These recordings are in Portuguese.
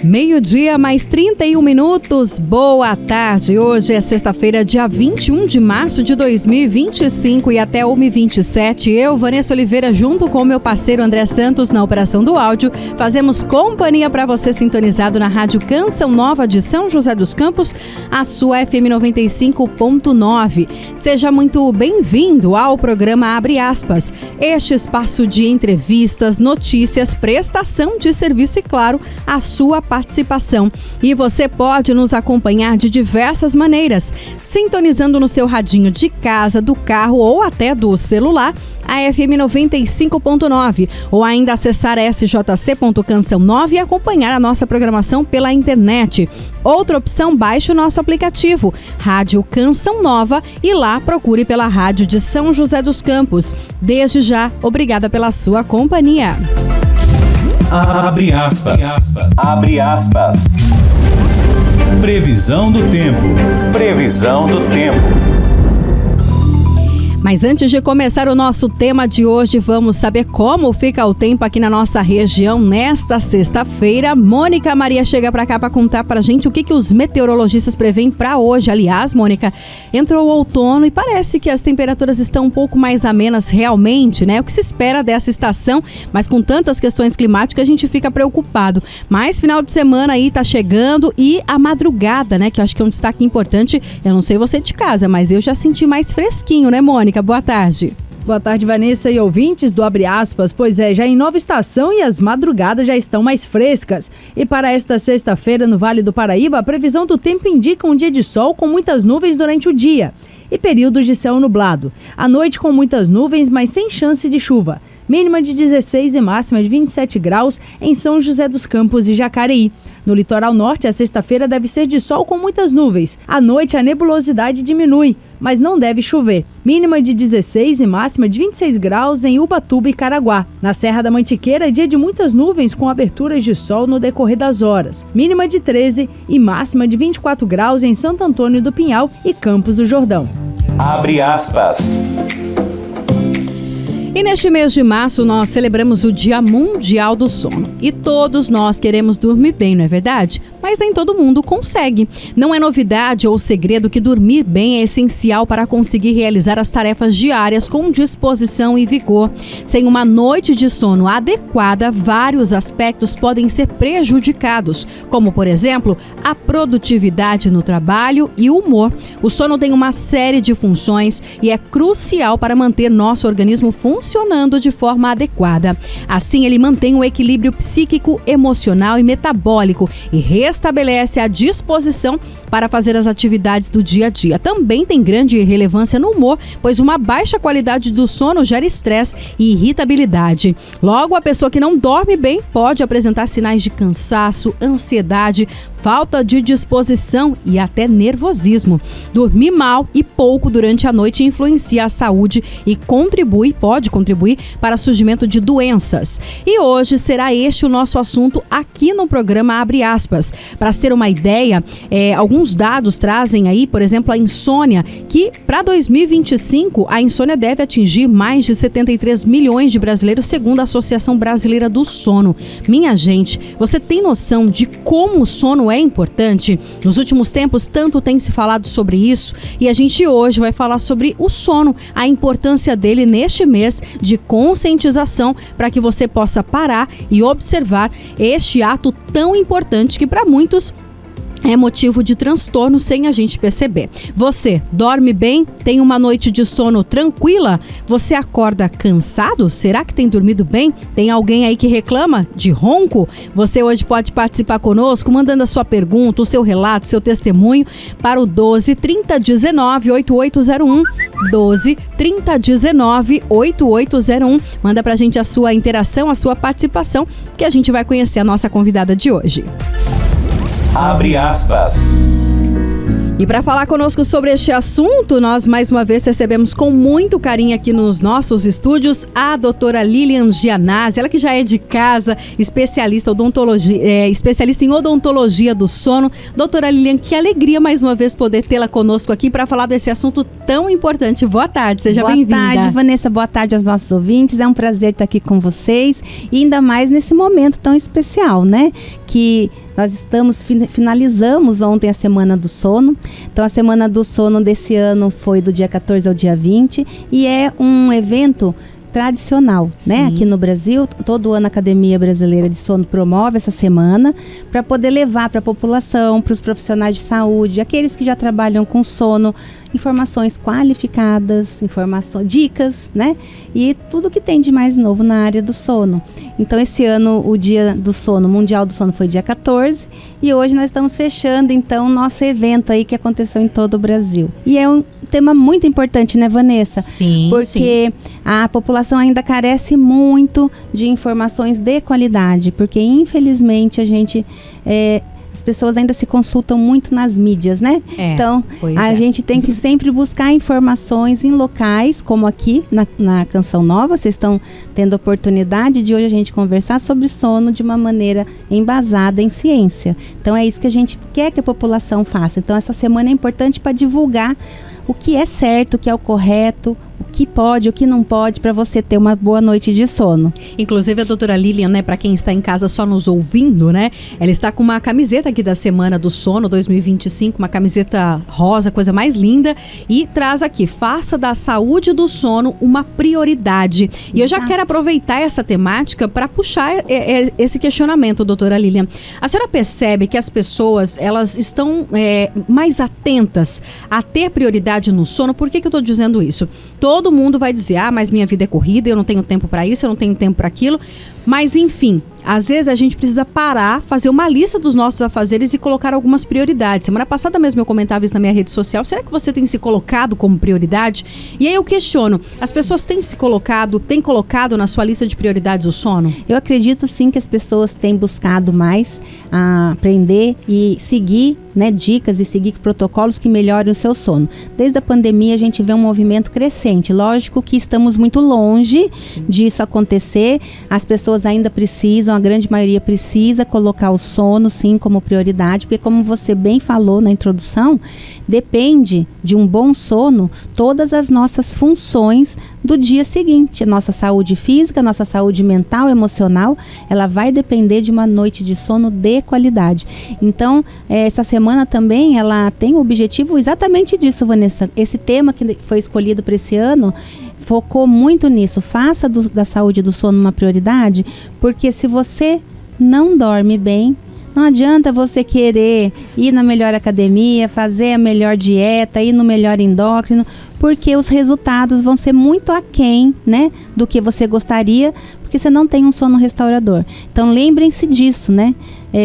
Meio-dia, mais 31 minutos. Boa tarde. Hoje é sexta-feira, dia 21 de março de 2025 e até 1h27. Eu, Vanessa Oliveira, junto com meu parceiro André Santos, na operação do áudio, fazemos companhia para você sintonizado na Rádio Canção Nova de São José dos Campos, a sua FM 95.9. Seja muito bem-vindo ao programa Abre Aspas. Este espaço de entrevistas, notícias, prestação de serviço e, claro, a sua participação. E você pode nos acompanhar de diversas maneiras, sintonizando no seu radinho de casa, do carro ou até do celular, a FM 95.9, ou ainda acessar sjc.canção9 e acompanhar a nossa programação pela internet. Outra opção, baixe o nosso aplicativo, Rádio Canção Nova, e lá procure pela Rádio de São José dos Campos. Desde já, obrigada pela sua companhia. Abre aspas. Abre aspas. Previsão do tempo. Previsão do tempo. Mas antes de começar o nosso tema de hoje, vamos saber como fica o tempo aqui na nossa região nesta sexta-feira. Mônica Maria chega para cá para contar para a gente o que os meteorologistas preveem para hoje. Aliás, Mônica, entrou o outono e parece que as temperaturas estão um pouco mais amenas realmente, né? O que se espera dessa estação, mas com tantas questões climáticas a gente fica preocupado. Mas final de semana aí tá chegando e a madrugada, né? Que eu acho que é um destaque importante. Eu não sei você de casa, mas eu já senti mais fresquinho, né, Mônica? Boa tarde. Boa tarde, Vanessa e ouvintes do Abre Aspas. Pois é, já em nova estação e as madrugadas já estão mais frescas. E para esta sexta-feira no Vale do Paraíba, a previsão do tempo indica um dia de sol com muitas nuvens durante o dia e períodos de céu nublado. À noite com muitas nuvens, mas sem chance de chuva. Mínima de 16 e máxima de 27 graus em São José dos Campos e Jacareí. No litoral norte, a sexta-feira deve ser de sol com muitas nuvens. À noite, a nebulosidade diminui, mas não deve chover. Mínima de 16 e máxima de 26 graus em Ubatuba e Caraguá. Na Serra da Mantiqueira, é dia de muitas nuvens com aberturas de sol no decorrer das horas. Mínima de 13 e máxima de 24 graus em Santo Antônio do Pinhal e Campos do Jordão. Abre aspas. E neste mês de março nós celebramos o Dia Mundial do Sono. E todos nós queremos dormir bem, não é verdade? Mas nem todo mundo consegue. Não é novidade ou segredo que dormir bem é essencial para conseguir realizar as tarefas diárias com disposição e vigor. Sem uma noite de sono adequada, vários aspectos podem ser prejudicados, como, por exemplo, a produtividade no trabalho e o humor. O sono tem uma série de funções e é crucial para manter nosso organismo funcionando de forma adequada. Assim, ele mantém o equilíbrio psíquico, emocional e metabólico e restabelece a disposição para fazer as atividades do dia a dia. Também tem grande relevância no humor, pois uma baixa qualidade do sono gera estresse e irritabilidade. Logo, a pessoa que não dorme bem pode apresentar sinais de cansaço, ansiedade, falta de disposição e até nervosismo. Dormir mal e pouco durante a noite influencia a saúde e pode contribuir para o surgimento de doenças. E hoje será este o nosso assunto aqui no programa Abre Aspas. Para se ter uma ideia, alguns dados trazem aí, por exemplo, a insônia, que para 2025 a insônia deve atingir mais de 73 milhões de brasileiros, segundo a Associação Brasileira do Sono. Minha gente, você tem noção de como o sono é importante? Nos últimos tempos, tanto tem se falado sobre isso e a gente hoje vai falar sobre o sono, a importância dele neste mês de conscientização para que você possa parar e observar este ato tão importante que para muitos é motivo de transtorno sem a gente perceber. Você dorme bem? Tem uma noite de sono tranquila? Você acorda cansado? Será que tem dormido bem? Tem alguém aí que reclama de ronco? Você hoje pode participar conosco mandando a sua pergunta, o seu relato, o seu testemunho para o 12 3019 8801. 12 3019 8801. Manda pra gente a sua interação, a sua participação, que a gente vai conhecer a nossa convidada de hoje. Abre aspas. E para falar conosco sobre este assunto, nós mais uma vez recebemos com muito carinho aqui nos nossos estúdios a doutora Lilian Gianazzi, ela que já é de casa, especialista em odontologia do sono. Doutora Lilian, que alegria mais uma vez poder tê-la conosco aqui para falar desse assunto tão importante. Boa tarde, seja bem-vinda. Boa tarde, Vanessa, boa tarde aos nossos ouvintes, é um prazer estar aqui com vocês e ainda mais nesse momento tão especial, né? Que Nós finalizamos ontem a Semana do Sono. Então, a Semana do Sono desse ano foi do dia 14 ao dia 20 e é um evento tradicional, né? Aqui no Brasil, todo ano a Academia Brasileira de Sono promove essa semana para poder levar para a população, para os profissionais de saúde, aqueles que já trabalham com sono, informações qualificadas, dicas, né? E tudo que tem de mais novo na área do sono. Então, esse ano, o Dia do Sono, Mundial do Sono, foi dia 14 e hoje nós estamos fechando, então, nosso evento aí que aconteceu em todo o Brasil. E é um tema muito importante, né, Vanessa? Sim, porque a população ainda carece muito de informações de qualidade, porque, infelizmente, as pessoas ainda se consultam muito nas mídias, né? Então, a gente tem que sempre buscar informações em locais, como aqui na Canção Nova. Vocês estão tendo a oportunidade de hoje a gente conversar sobre sono de uma maneira embasada em ciência. Então, é isso que a gente quer que a população faça. Então, essa semana é importante para divulgar o que é certo, o que é o correto, o que pode, o que não pode, para você ter uma boa noite de sono. Inclusive a doutora Lilian, né, para quem está em casa só nos ouvindo, né, ela está com uma camiseta aqui da Semana do Sono 2025, uma camiseta rosa, coisa mais linda, e traz aqui: faça da saúde do sono uma prioridade. E eu já quero aproveitar essa temática para puxar esse questionamento, doutora Lilian. A senhora percebe que as pessoas, elas estão mais atentas a ter prioridade no sono? Por que eu estou dizendo isso? Todo mundo vai dizer, mas minha vida é corrida, eu não tenho tempo para isso, eu não tenho tempo para aquilo. Mas, enfim, às vezes a gente precisa parar, fazer uma lista dos nossos afazeres e colocar algumas prioridades. Semana passada mesmo eu comentava isso na minha rede social. Será que você tem se colocado como prioridade? E aí eu questiono, as pessoas têm colocado na sua lista de prioridades o sono? Eu acredito sim que as pessoas têm buscado mais aprender e seguir, né, dicas e seguir protocolos que melhorem o seu sono. Desde a pandemia a gente vê um movimento crescente. Lógico que estamos muito longe disso acontecer. As pessoas ainda precisam, a grande maioria precisa colocar o sono sim como prioridade, porque como você bem falou na introdução, depende de um bom sono todas as nossas funções do dia seguinte. Nossa saúde física, nossa saúde mental, emocional, ela vai depender de uma noite de sono de qualidade. Então, essa semana também, ela tem o objetivo exatamente disso, Vanessa. Esse tema que foi escolhido para esse ano focou muito nisso. Faça da saúde do sono uma prioridade, porque se você não dorme bem, não adianta você querer ir na melhor academia, fazer a melhor dieta, ir no melhor endócrino, porque os resultados vão ser muito aquém, né, do que você gostaria, porque você não tem um sono restaurador. Então, lembrem-se disso, né?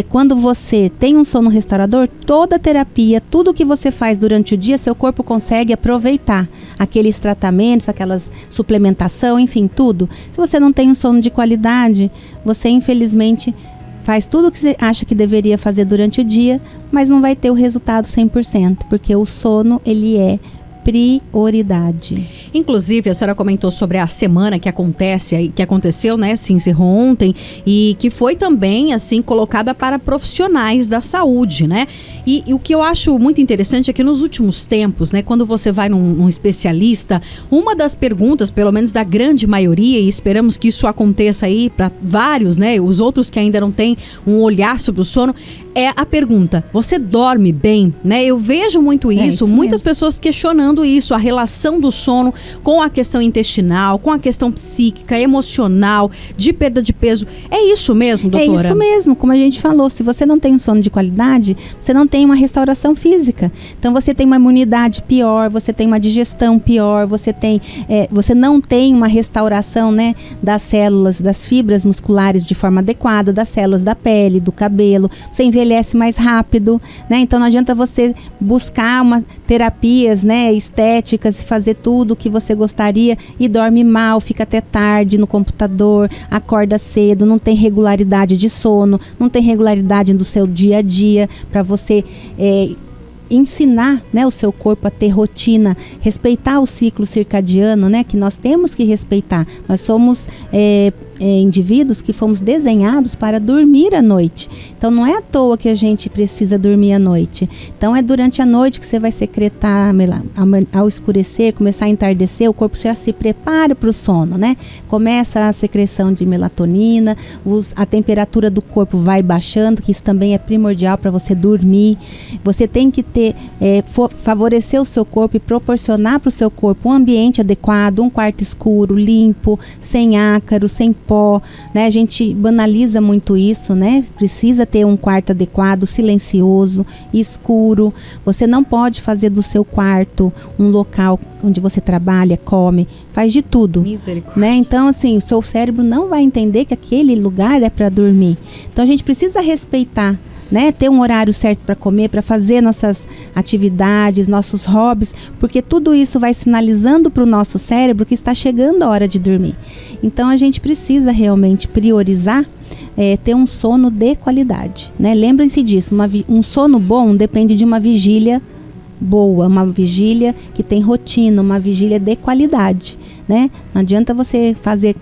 Quando você tem um sono restaurador, toda a terapia, tudo que você faz durante o dia, seu corpo consegue aproveitar aqueles tratamentos, aquelas suplementação, enfim, tudo. Se você não tem um sono de qualidade, você infelizmente faz tudo o que você acha que deveria fazer durante o dia, mas não vai ter o resultado 100%, porque o sono, ele é prioridade. Inclusive, a senhora comentou sobre a semana que aconteceu, né, se encerrou ontem, e que foi também, assim, colocada para profissionais da saúde, né? E o que eu acho muito interessante é que nos últimos tempos, né, quando você vai num especialista, uma das perguntas, pelo menos da grande maioria, e esperamos que isso aconteça aí para vários, né, os outros que ainda não têm um olhar sobre o sono, é a pergunta: você dorme bem? Né? Eu vejo muito isso, muitas pessoas questionando isso, a relação do sono com a questão intestinal, com a questão psíquica, emocional, de perda de peso. É isso mesmo, doutora? É isso mesmo, como a gente falou, se você não tem um sono de qualidade, você não tem uma restauração física. Então você tem uma imunidade pior, você tem uma digestão pior, você não tem uma restauração, né, das células, das fibras musculares de forma adequada, das células da pele, do cabelo. Você envelhece mais rápido, né? Então não adianta você buscar terapias, né, estéticas, fazer tudo o que você gostaria e dorme mal, fica até tarde no computador, acorda cedo, não tem regularidade de sono, não tem regularidade do seu dia a dia para você ensinar, né, o seu corpo a ter rotina, respeitar o ciclo circadiano, né, que nós temos que respeitar. Nós somos indivíduos que fomos desenhados para dormir à noite. Então não é à toa que a gente precisa dormir à noite. Então é durante a noite que você vai secretar, ao escurecer, começar a entardecer, o corpo já se prepara para o sono, né? Começa a secreção de melatonina, a temperatura do corpo vai baixando, que isso também é primordial para você dormir. Você tem que favorecer o seu corpo e proporcionar para o seu corpo um ambiente adequado, um quarto escuro, limpo, sem ácaro, sem pó, né? A gente banaliza muito isso, né? Precisa ter um quarto adequado, silencioso, escuro. Você não pode fazer do seu quarto um local onde você trabalha, come, faz de tudo. Misericórdia. Né? Então, assim, o seu cérebro não vai entender que aquele lugar é para dormir. Então, a gente precisa respeitar, né? Ter um horário certo para comer, para fazer nossas atividades, nossos hobbies, porque tudo isso vai sinalizando para o nosso cérebro que está chegando a hora de dormir. Então, a gente precisa realmente priorizar ter um sono de qualidade, né? Lembrem-se disso, um sono bom depende de uma vigília boa, uma vigília que tem rotina, uma vigília de qualidade, né? Não adianta você fazer,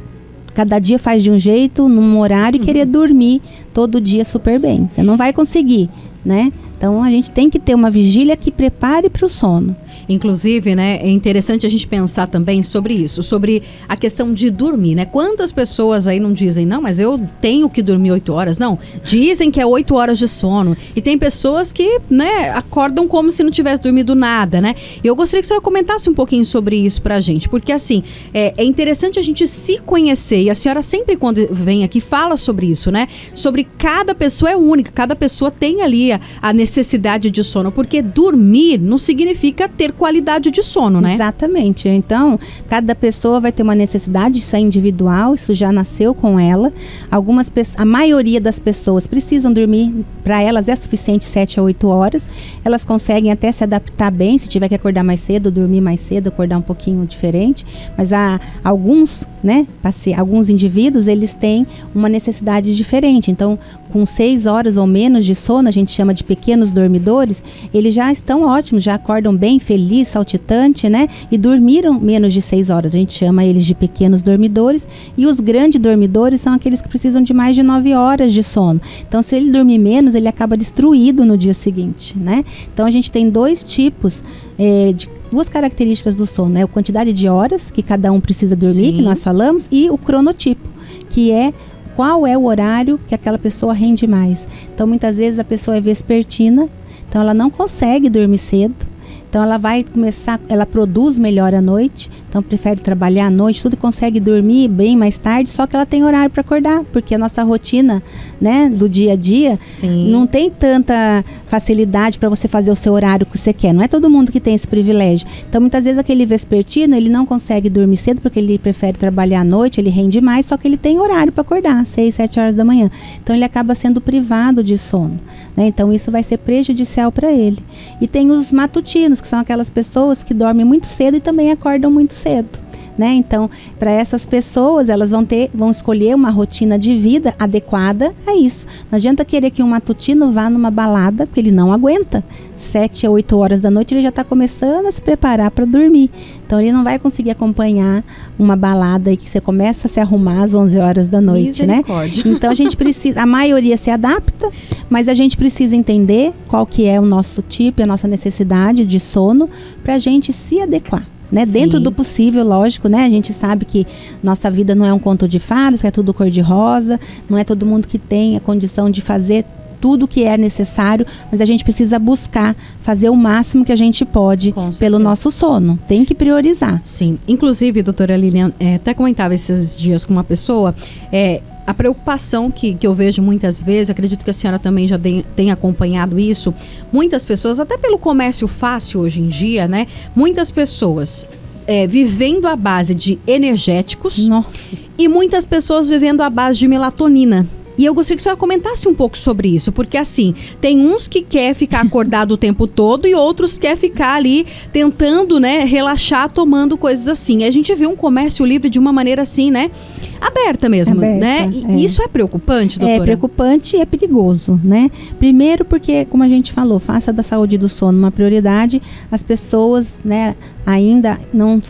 cada dia faz de um jeito, num horário, e querer dormir todo dia super bem. Você não vai conseguir, né? Então a gente tem que ter uma vigília que prepare para o sono. Inclusive, né, é interessante a gente pensar também sobre isso, sobre a questão de dormir, né? Quantas pessoas aí não dizem, não, mas eu tenho que dormir 8 horas? Não, dizem que é 8 horas de sono. E tem pessoas que, né, acordam como se não tivesse dormido nada, né? E eu gostaria que a senhora comentasse um pouquinho sobre isso pra gente, porque assim, é interessante a gente se conhecer, e a senhora sempre quando vem aqui fala sobre isso, né? Sobre cada pessoa é única, cada pessoa tem ali a necessidade de sono, porque dormir não significa ter qualidade de sono, né? Exatamente. Então, cada pessoa vai ter uma necessidade, isso é individual, isso já nasceu com ela. A maioria das pessoas precisam dormir, para elas é suficiente 7 a 8 horas. Elas conseguem até se adaptar bem, se tiver que acordar mais cedo, dormir mais cedo, acordar um pouquinho diferente. Mas há alguns, né, alguns indivíduos, eles têm uma necessidade diferente. Então, com 6 horas ou menos de sono, a gente chama de pequenos dormidores, eles já estão ótimos, já acordam bem, feliz, saltitante, né? E dormiram menos de 6 horas. A gente chama eles de pequenos dormidores. E os grandes dormidores são aqueles que precisam de mais de 9 horas de sono. Então, se ele dormir menos, ele acaba destruído no dia seguinte, né? Então, a gente tem dois tipos de duas características do sono, né? A quantidade de horas que cada um precisa dormir, Sim. que nós falamos, e o cronotipo, que é qual é o horário que aquela pessoa rende mais. Então, muitas vezes a pessoa é vespertina, então ela não consegue dormir cedo. Então ela vai começar, ela produz melhor à noite, então prefere trabalhar à noite, tudo, consegue dormir bem mais tarde, só que ela tem horário para acordar, porque a nossa rotina, né, do dia a dia, Sim. não tem tanta facilidade para você fazer o seu horário que você quer. Não é todo mundo que tem esse privilégio. Então muitas vezes aquele vespertino, ele não consegue dormir cedo porque ele prefere trabalhar à noite, ele rende mais, só que ele tem horário para acordar, 6, 7 horas da manhã. Então ele acaba sendo privado de sono, né? Então isso vai ser prejudicial para ele. E tem os matutinos, que são aquelas pessoas que dormem muito cedo e também acordam muito cedo, né? Então, para essas pessoas, elas vão escolher uma rotina de vida adequada a isso. Não adianta querer que um matutino vá numa balada, porque ele não aguenta. 7 a 8 horas da noite ele já está começando a se preparar para dormir. Então, ele não vai conseguir acompanhar uma balada e que você começa a se arrumar às 11 horas da noite, né? Então, a gente precisa, a maioria se adapta, mas a gente precisa entender qual que é o nosso tipo, a nossa necessidade de sono, para a gente se adequar. Né? Dentro do possível, lógico, né? A gente sabe que nossa vida não é um conto de fadas, que é tudo cor-de-rosa, não é todo mundo que tem a condição de fazer tudo o que é necessário, mas a gente precisa buscar fazer o máximo que a gente pode pelo nosso sono. Tem que priorizar. Sim. Inclusive, doutora Lilian, até comentava esses dias com uma pessoa, a preocupação que eu vejo muitas vezes, acredito que a senhora também já tem acompanhado isso, muitas pessoas, até pelo comércio fácil hoje em dia, né? Muitas pessoas vivendo à base de energéticos. Nossa. E muitas pessoas vivendo à base de melatonina. E eu gostaria que a senhora comentasse um pouco sobre isso, porque assim, tem uns que quer ficar acordado o tempo todo e outros quer ficar ali tentando, né, relaxar, tomando coisas assim. E a gente vê um comércio livre de uma maneira assim, né, aberta mesmo, né? E isso é preocupante, doutora? É preocupante e é perigoso, né? Primeiro porque, como a gente falou, faça da saúde do sono uma prioridade. As pessoas, né, ainda, não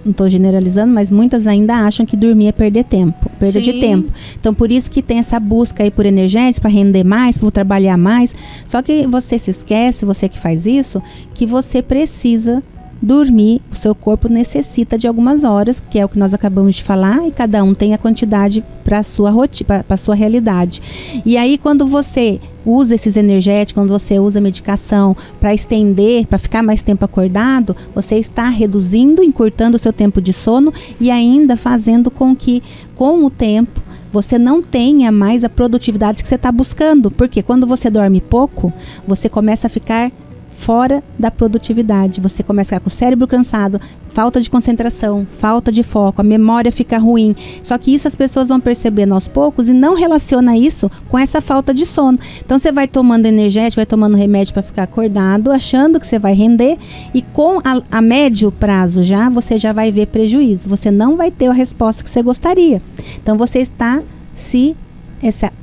estou generalizando, mas muitas ainda acham que dormir é perda de tempo. Então, por isso que tem essa busca aí por energéticos, para render mais, para trabalhar mais. Só que você se esquece, você que faz isso, que você precisa dormir, o seu corpo necessita de algumas horas, que é o que nós acabamos de falar, e cada um tem a quantidade para a sua rotina, para a sua realidade. E aí, quando você usa esses energéticos, quando você usa medicação para estender, para ficar mais tempo acordado, você está reduzindo, encurtando o seu tempo de sono e ainda fazendo com que, com o tempo, você não tenha mais a produtividade que você está buscando. Porque quando você dorme pouco, você começa a ficar fora da produtividade. Você começa a ficar com o cérebro cansado, falta de concentração, falta de foco, a memória fica ruim. Só que isso as pessoas vão percebendo aos poucos e não relaciona isso com essa falta de sono. Então você vai tomando energético, vai tomando remédio para ficar acordado, achando que você vai render, e com a médio prazo você já vai ver prejuízo. Você não vai ter a resposta que você gostaria. Então você está se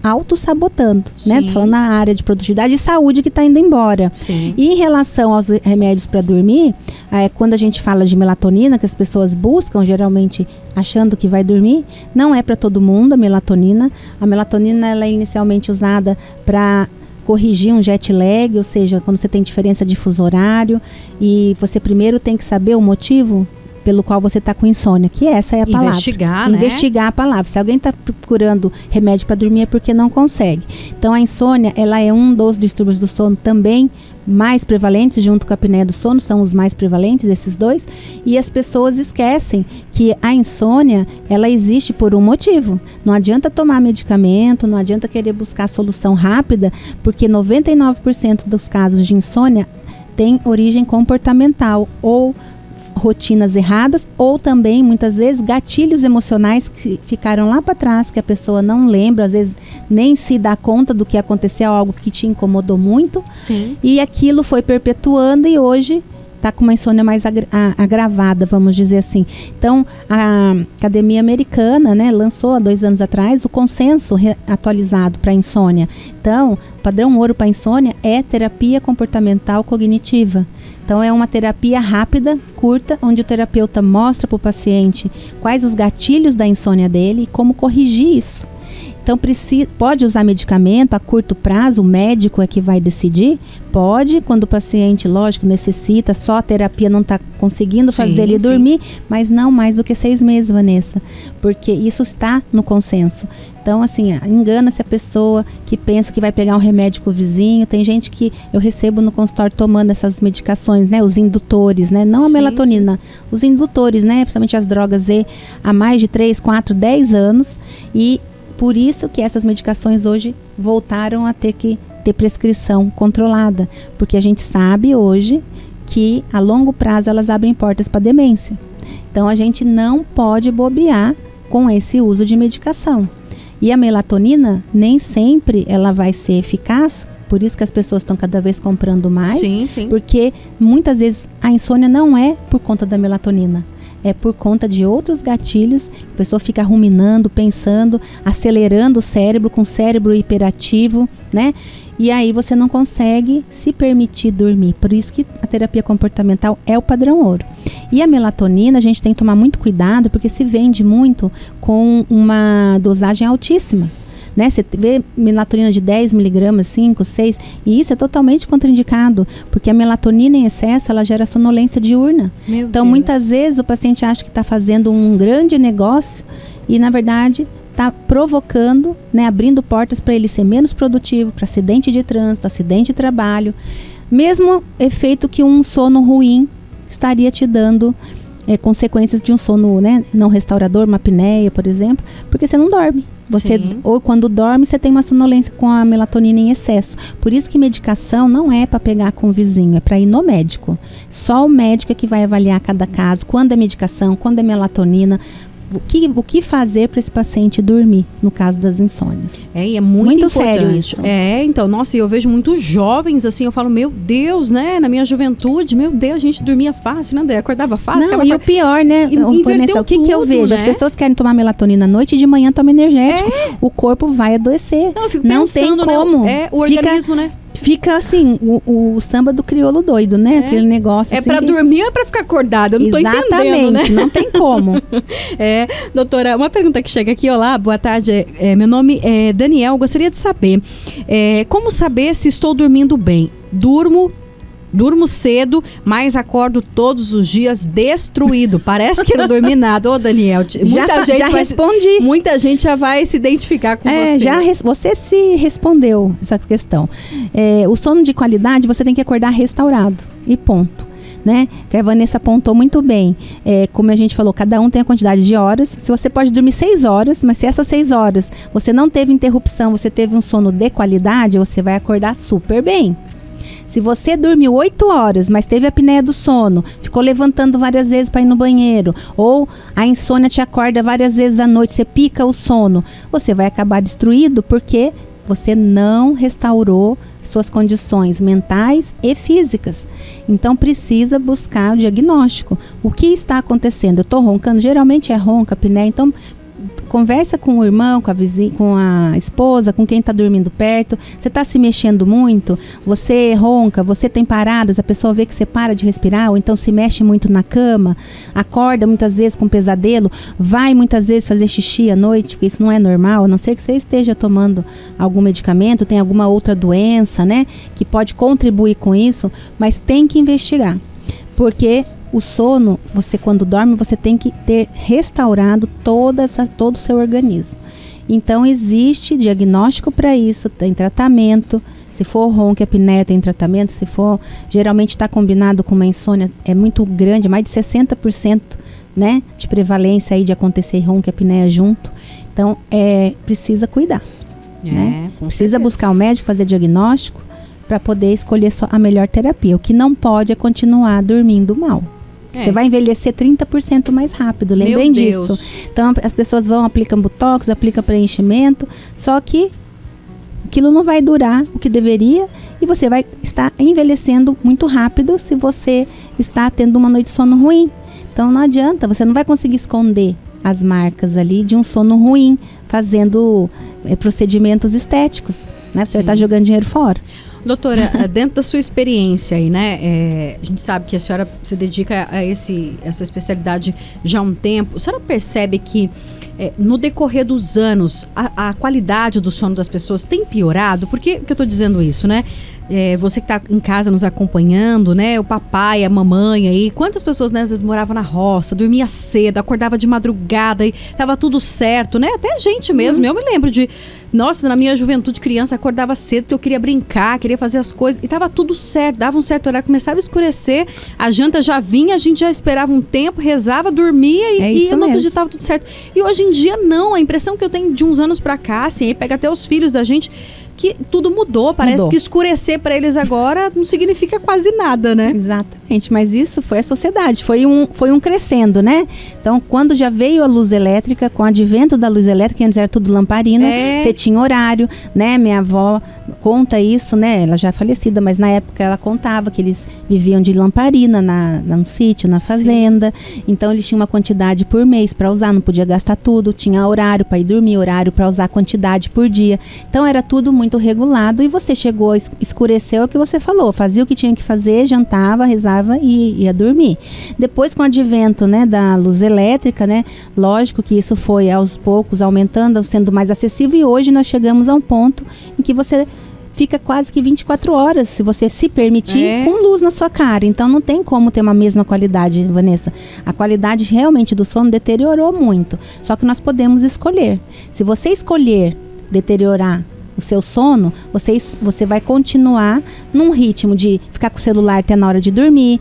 auto-sabotando, né? Tô falando na área de produtividade e saúde que está indo embora. Sim. E em relação aos remédios para dormir, quando a gente fala de melatonina, que as pessoas buscam geralmente achando que vai dormir, não é para todo mundo a melatonina. A melatonina ela é inicialmente usada para corrigir um jet lag, ou seja, quando você tem diferença de fuso horário, e você primeiro tem que saber o motivo pelo qual você está com insônia, que essa é a palavra. Investigar a palavra. Se alguém está procurando remédio para dormir é porque não consegue. Então a insônia, ela é um dos distúrbios do sono também mais prevalentes, junto com a apneia do sono, são os mais prevalentes, esses dois, e as pessoas esquecem que a insônia, ela existe por um motivo. Não adianta tomar medicamento, não adianta querer buscar solução rápida, porque 99% dos casos de insônia tem origem comportamental, ou rotinas erradas, ou também muitas vezes gatilhos emocionais que ficaram lá para trás, que a pessoa não lembra, às vezes nem se dá conta do que aconteceu, algo que te incomodou muito. Sim. E aquilo foi perpetuando e hoje está com uma insônia mais agravada, vamos dizer assim. Então, a Academia Americana, né, lançou há 2 anos atrás o consenso atualizado para insônia. Então, o padrão ouro para insônia é terapia comportamental cognitiva. Então, é uma terapia rápida, curta, onde o terapeuta mostra para o paciente quais os gatilhos da insônia dele e como corrigir isso. Então, pode usar medicamento a curto prazo, o médico é que vai decidir? Pode, quando o paciente, lógico, necessita, só a terapia não está conseguindo fazer ele dormir, mas não mais do que 6 meses, Vanessa, porque isso está no consenso. Então, assim, engana-se a pessoa que pensa que vai pegar um remédio com o vizinho. Tem gente que eu recebo no consultório tomando essas medicações, né, os indutores, né, não a melatonina, os indutores, né, principalmente as drogas há mais de 3, 4, 10 anos, e por isso que essas medicações hoje voltaram a ter que ter prescrição controlada, porque a gente sabe hoje que a longo prazo elas abrem portas para demência. Então a gente não pode bobear com esse uso de medicação. E a melatonina nem sempre ela vai ser eficaz, por isso que as pessoas estão cada vez comprando mais, porque muitas vezes a insônia não é por conta da melatonina. É por conta de outros gatilhos, a pessoa fica ruminando, pensando, acelerando o cérebro, com o cérebro hiperativo, né? E aí você não consegue se permitir dormir. Por isso que a terapia comportamental é o padrão ouro. E a melatonina, a gente tem que tomar muito cuidado, porque se vende muito com uma dosagem altíssima. Né? Você vê melatonina de 10 miligramas, 5, 6, e isso é totalmente contraindicado, porque a melatonina em excesso, ela gera sonolência diurna. Então, muitas vezes o paciente acha que está fazendo um grande negócio e, na verdade, está provocando, né, abrindo portas para ele ser menos produtivo, para acidente de trânsito, acidente de trabalho. Mesmo efeito que um sono ruim estaria te dando consequências de um sono, né, não restaurador, uma apneia, por exemplo, porque você não dorme. Ou quando dorme, você tem uma sonolência com a melatonina em excesso. Por isso que medicação não é para pegar com o vizinho, é para ir no médico. Só o médico é que vai avaliar cada caso, quando é medicação, quando é melatonina, o que fazer para esse paciente dormir, no caso das insônias. E é muito importante. Sério isso. Então, nossa, eu vejo muitos jovens, assim, eu falo, meu Deus, né, na minha juventude, meu Deus, a gente dormia fácil, né, André? Acordava fácil. Não, e o pior, né, Vanessa, o que eu vejo? Né? As pessoas querem tomar melatonina à noite e de manhã tomam energético. O corpo vai adoecer. Não, eu fico não pensando, tem como. Né, o organismo, né? Fica assim, o samba do crioulo doido, né? Aquele negócio assim. É pra dormir ou é pra ficar acordado? Eu não tô entendendo, né? Não tem como. Doutora, uma pergunta que chega aqui. Olá, boa tarde. Meu nome é Daniel. Gostaria de saber como saber se estou dormindo bem? Durmo cedo, mas acordo todos os dias destruído. Parece que não dormi nada. Ô, Daniel, já respondi. Muita gente já vai se identificar com você. Você se respondeu essa questão. O sono de qualidade, você tem que acordar restaurado. E ponto. Né? Que a Vanessa apontou muito bem. Como a gente falou, cada um tem a quantidade de horas. Se você pode dormir 6 horas, mas se essas 6 horas você não teve interrupção, você teve um sono de qualidade, você vai acordar super bem. Se você dormiu 8 horas, mas teve a apneia do sono, ficou levantando várias vezes para ir no banheiro, ou a insônia te acorda várias vezes à noite, você pica o sono, você vai acabar destruído porque você não restaurou suas condições mentais e físicas. Então precisa buscar o diagnóstico. O que está acontecendo? Eu estou roncando? Geralmente é ronca, apneia, então conversa com o irmão, com a vizinha, com a esposa, com quem está dormindo perto. Você está se mexendo muito? Você ronca? Você tem paradas? A pessoa vê que você para de respirar? Ou então se mexe muito na cama? Acorda muitas vezes com pesadelo? Vai muitas vezes fazer xixi à noite? Porque isso não é normal, a não ser que você esteja tomando algum medicamento, tem alguma outra doença, né? Que pode contribuir com isso, mas tem que investigar. Porque o sono, você quando dorme, você tem que ter restaurado todo o seu organismo. Então existe diagnóstico para isso, tem tratamento. Se for ronca, apneia, tem tratamento. Se for, geralmente está combinado com uma insônia, é muito grande, mais de 60%, né, de prevalência aí de acontecer ronca, apneia junto. Então precisa cuidar, né? Precisa buscar o médico, fazer diagnóstico para poder escolher a melhor terapia. O que não pode é continuar dormindo mal. Você vai envelhecer 30% mais rápido, lembrem disso. Então as pessoas aplicam botox, aplicam preenchimento, só que aquilo não vai durar o que deveria e você vai estar envelhecendo muito rápido se você está tendo uma noite de sono ruim. Então não adianta, você não vai conseguir esconder as marcas ali de um sono ruim, fazendo procedimentos estéticos, né? Você vai estar jogando dinheiro fora. Doutora, dentro da sua experiência aí, né, a gente sabe que a senhora se dedica a essa especialidade já há um tempo. A senhora percebe que no decorrer dos anos a qualidade do sono das pessoas tem piorado? Por que eu estou dizendo isso, né? Você que está em casa nos acompanhando, né? O papai, a mamãe aí. Quantas pessoas, né, às vezes moravam na roça, dormia cedo, acordava de madrugada e tava tudo certo, né? Até a gente mesmo. Eu me lembro nossa, na minha juventude criança, acordava cedo porque eu queria brincar, queria fazer as coisas. E tava tudo certo, dava um certo horário, começava a escurecer, a janta já vinha, a gente já esperava um tempo, rezava, dormia e no outro dia tava tudo certo. E hoje em dia não, a impressão que eu tenho de uns anos pra cá, assim, aí pega até os filhos da gente, que tudo mudou. Parece que escurecer para eles agora não significa quase nada, né? Exatamente, mas isso foi a sociedade, foi um crescendo, né? Então, quando já veio a luz elétrica, com o advento da luz elétrica, antes era tudo lamparina, você tinha horário, né? Minha avó conta isso, né? Ela já é falecida, mas na época ela contava que eles viviam de lamparina no sítio, na fazenda. Sim. Então, eles tinham uma quantidade por mês para usar, não podia gastar tudo, tinha horário para ir dormir, horário para usar a quantidade por dia. Então, era tudo muito regulado e você chegou, escureceu o que você falou, fazia o que tinha que fazer, jantava, rezava e ia dormir. Depois, com o advento, né, da luz elétrica, né, lógico que isso foi aos poucos aumentando, sendo mais acessível e hoje nós chegamos a um ponto em que você fica quase que 24 horas, se você se permitir, com luz na sua cara. Então não tem como ter uma mesma qualidade, Vanessa. A qualidade realmente do sono deteriorou muito. Só que nós podemos escolher. Se você escolher deteriorar o seu sono, você vai continuar num ritmo de ficar com o celular até na hora de dormir,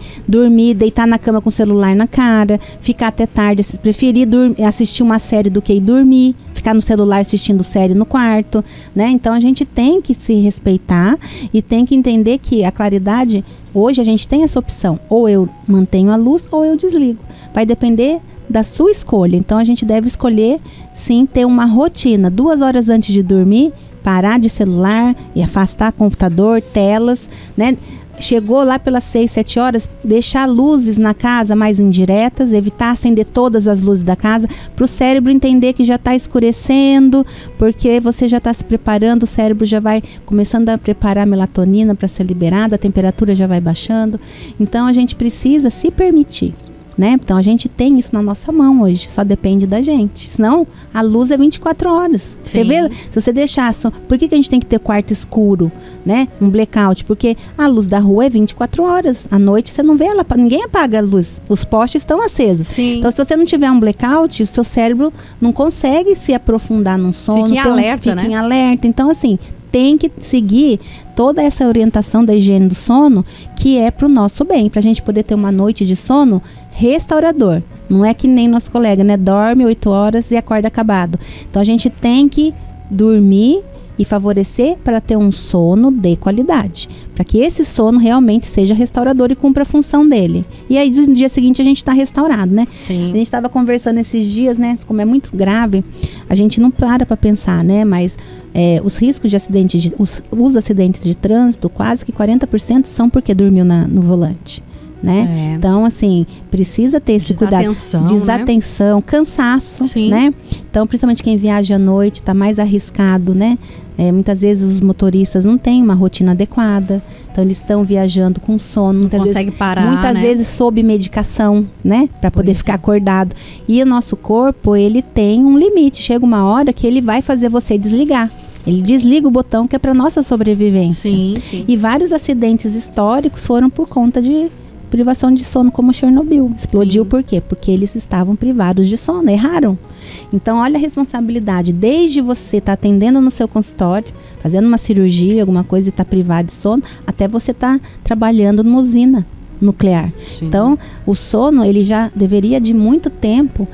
deitar na cama com o celular na cara, ficar até tarde, preferir assistir uma série do que ir dormir, ficar no celular assistindo série no quarto, né? Então a gente tem que se respeitar e tem que entender que a claridade, hoje a gente tem essa opção, ou eu mantenho a luz ou eu desligo. Vai depender da sua escolha. Então a gente deve escolher, sim, ter uma rotina. 2 horas antes de dormir, parar de celular e afastar computador, telas, né? Chegou lá pelas 6, 7 horas, deixar luzes na casa mais indiretas, evitar acender todas as luzes da casa, para o cérebro entender que já está escurecendo, porque você já está se preparando, o cérebro já vai começando a preparar a melatonina para ser liberada, a temperatura já vai baixando. Então a gente precisa se permitir, né? Então a gente tem isso na nossa mão hoje, só depende da gente. Senão a luz é 24 horas. Você vê, se você deixar só, por que a gente tem que ter quarto escuro, né? Um blackout, porque a luz da rua é 24 horas. À noite você não vê ela, ninguém apaga a luz. Os postes estão acesos. Sim. Então se você não tiver um blackout, o seu cérebro não consegue se aprofundar num sono. Fica em alerta, né? Fica em alerta. Então assim, tem que seguir toda essa orientação da higiene do sono, que é para o nosso bem, para a gente poder ter uma noite de sono restaurador. Não é que nem nosso colega, né? Dorme 8 horas e acorda acabado. Então a gente tem que dormir e favorecer para ter um sono de qualidade, para que esse sono realmente seja restaurador e cumpra a função dele. E aí no dia seguinte a gente está restaurado, né? Sim. A gente estava conversando esses dias, né? Como é muito grave, a gente não para pensar, né? Mas os riscos de acidente, os acidentes de trânsito, quase que 40% são porque dormiu no volante, né? Então, assim, precisa ter esse cuidado. Desatenção, né? Cansaço, Sim. né? Então, principalmente quem viaja à noite, está mais arriscado, né? Muitas vezes os motoristas não têm uma rotina adequada, então eles estão viajando com sono, não consegue parar, muitas né? vezes sob medicação, né, para poder ficar acordado. E o nosso corpo, ele tem um limite, chega uma hora que ele vai fazer você desligar. Ele desliga o botão que é para nossa sobrevivência. Sim, sim. E vários acidentes históricos foram por conta de privação de sono, como Chernobyl. Explodiu. Sim. Por quê? Porque eles estavam privados de sono, erraram. Então, olha a responsabilidade, desde você estar atendendo no seu consultório, fazendo uma cirurgia, alguma coisa e estar privado de sono, até você estar trabalhando numa usina nuclear. Sim. Então, o sono, ele já deveria de muito tempo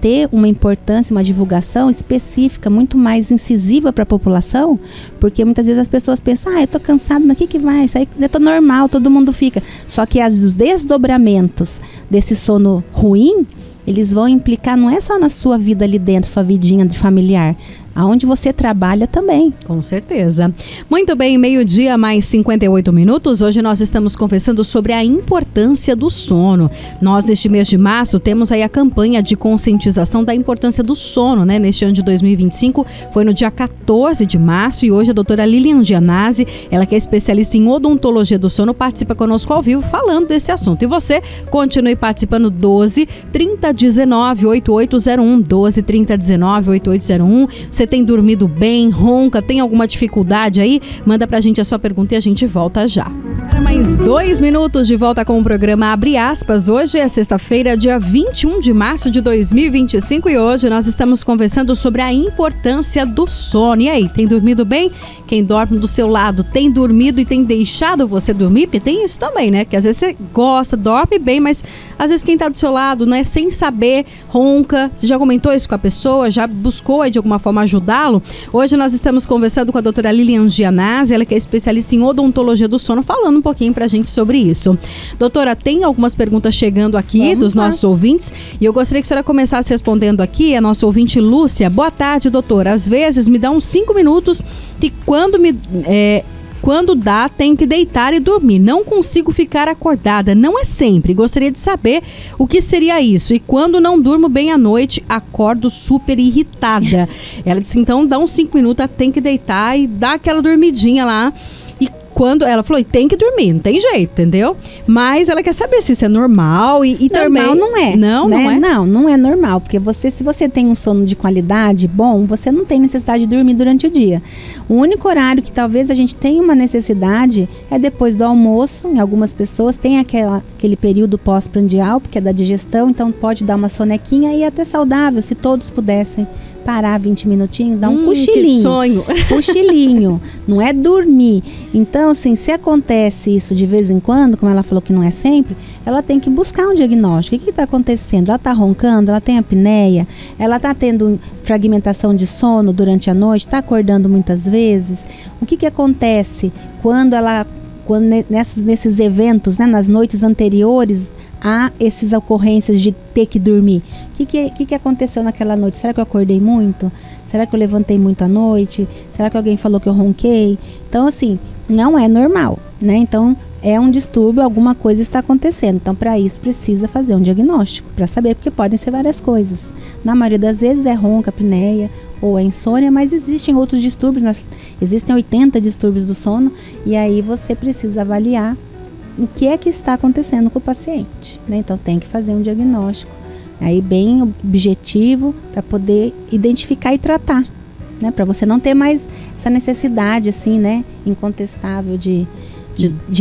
ter uma importância, uma divulgação específica, muito mais incisiva para a população, porque muitas vezes as pessoas pensam, eu tô cansado, mas o que vai? Isso aí é tão normal, todo mundo fica. Só que os desdobramentos desse sono ruim, eles vão implicar, não é só na sua vida ali dentro, sua vidinha de familiar, aonde você trabalha também. Com certeza. Muito bem, 12:00 mais 58 minutos. Hoje nós estamos conversando sobre a importância do sono. Nós, neste mês de março, temos aí a campanha de conscientização da importância do sono, né? Neste ano de 2025, foi no dia 14 de março e hoje a doutora Lilian Gianazzi, ela que é especialista em odontologia do sono, participa conosco ao vivo falando desse assunto. E você continue participando 12 30 19 8801, 12 30 19 8801. Você tem dormido bem, ronca, tem alguma dificuldade aí? Manda pra gente a sua pergunta e a gente volta já. Para mais 2 minutos de volta com o programa Abre Aspas. Hoje é sexta-feira, dia 21 de março de 2025 e hoje nós estamos conversando sobre a importância do sono. E aí, tem dormido bem? Quem dorme do seu lado tem dormido e tem deixado você dormir? Porque tem isso também, né? Que às vezes você gosta, dorme bem, mas às vezes quem tá do seu lado, né, sem saber, ronca. Você já comentou isso com a pessoa? Já buscou aí de alguma forma ajudá-lo? Hoje nós estamos conversando com a doutora Lilian Gianazzi, ela que é especialista em odontologia do sono, falando um pouquinho pra gente sobre isso. Doutora, tem algumas perguntas chegando aqui dos nossos ouvintes e eu gostaria que a senhora começasse respondendo aqui, a nossa ouvinte Lúcia. Boa tarde, doutora. Às vezes me dá uns 5 minutos e quando dá, tenho que deitar e dormir. Não consigo ficar acordada. Não é sempre. Gostaria de saber o que seria isso. E quando não durmo bem à noite, acordo super irritada. Ela disse, então, dá uns 5 minutos, tem que deitar e dá aquela dormidinha lá. Quando ela falou, tem que dormir, não tem jeito, entendeu? Mas ela quer saber se isso é normal e normal também... não é. Não, né? Não é? Não é normal, porque se você tem um sono de qualidade bom, você não tem necessidade de dormir durante o dia. O único horário que talvez a gente tenha uma necessidade é depois do almoço. Em algumas pessoas tem aquele período pós-prandial, porque é da digestão, então pode dar uma sonequinha e é até saudável, se todos pudessem parar 20 minutinhos, dar um cochilinho. Que sonho. Cochilinho, não é dormir. Então, assim, se acontece isso de vez em quando, como ela falou que não é sempre, ela tem que buscar um diagnóstico. O que está acontecendo? Ela está roncando? Ela tem apneia? Ela está tendo fragmentação de sono durante a noite? Está acordando muitas vezes? O que acontece quando nesses eventos, né, nas noites anteriores há essas ocorrências de ter que dormir. O que aconteceu naquela noite? Será que eu acordei muito? Será que eu levantei muito à noite? Será que alguém falou que eu ronquei? Então, assim, não é normal, né? Então, é um distúrbio, alguma coisa está acontecendo. Então, para isso, precisa fazer um diagnóstico, para saber, porque podem ser várias coisas. Na maioria das vezes é ronca, apneia ou é insônia, mas existem outros distúrbios. Existem 80 distúrbios do sono, e aí você precisa avaliar o que é que está acontecendo com o paciente, né? Então, tem que fazer um diagnóstico aí bem objetivo para poder identificar e tratar, né? Para você não ter mais essa necessidade, assim, né, incontestável de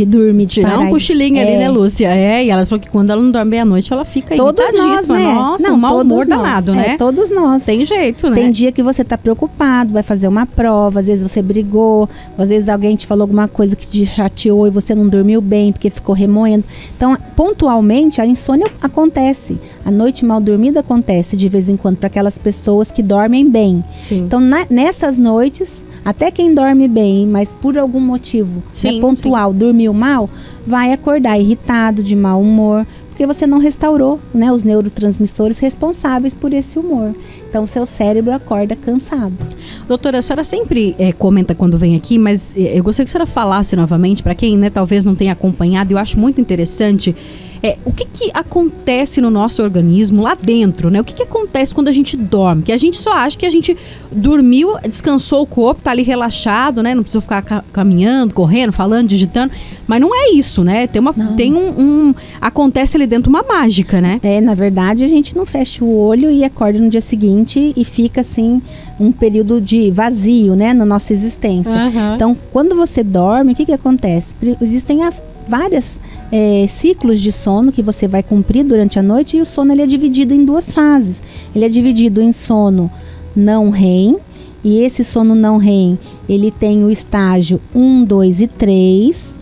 dormir, de tirar parar. um cochilinho ali, né, Lúcia? E ela falou que quando ela não dorme meia-noite, ela fica irritadíssima. Né? Nossa, um mau humor danado, né? Todos nós. Tem jeito, né? Tem dia que você tá preocupado, vai fazer uma prova, às vezes você brigou, às vezes alguém te falou alguma coisa que te chateou e você não dormiu bem porque ficou remoendo. Então, pontualmente, a insônia acontece. A noite mal dormida acontece de vez em quando para aquelas pessoas que dormem bem. Sim. Então, nessas noites, até quem dorme bem, mas por algum motivo, sim, né, pontual, dormiu mal, vai acordar irritado, de mau humor, porque você não restaurou, né, os neurotransmissores responsáveis por esse humor. Então, o seu cérebro acorda cansado. Doutora, a senhora sempre comenta quando vem aqui, mas eu gostaria que a senhora falasse novamente, para quem, né, talvez não tenha acompanhado, eu acho muito interessante, o que acontece no nosso organismo lá dentro, né? O que acontece quando a gente dorme? Que a gente só acha que a gente dormiu, descansou o corpo, tá ali relaxado, né? Não precisa ficar caminhando, correndo, falando, digitando. Mas não é isso, né? Acontece ali dentro uma mágica, né? Na verdade, a gente não fecha o olho e acorda no dia seguinte e fica, assim, um período de vazio, né? Na nossa existência. Uhum. Então, quando você dorme, o que acontece? Existem várias ciclos de sono que você vai cumprir durante a noite, e o sono ele é dividido em duas fases. Ele é dividido em sono não REM, e esse sono não REM, ele tem o estágio 1, 2 e 3,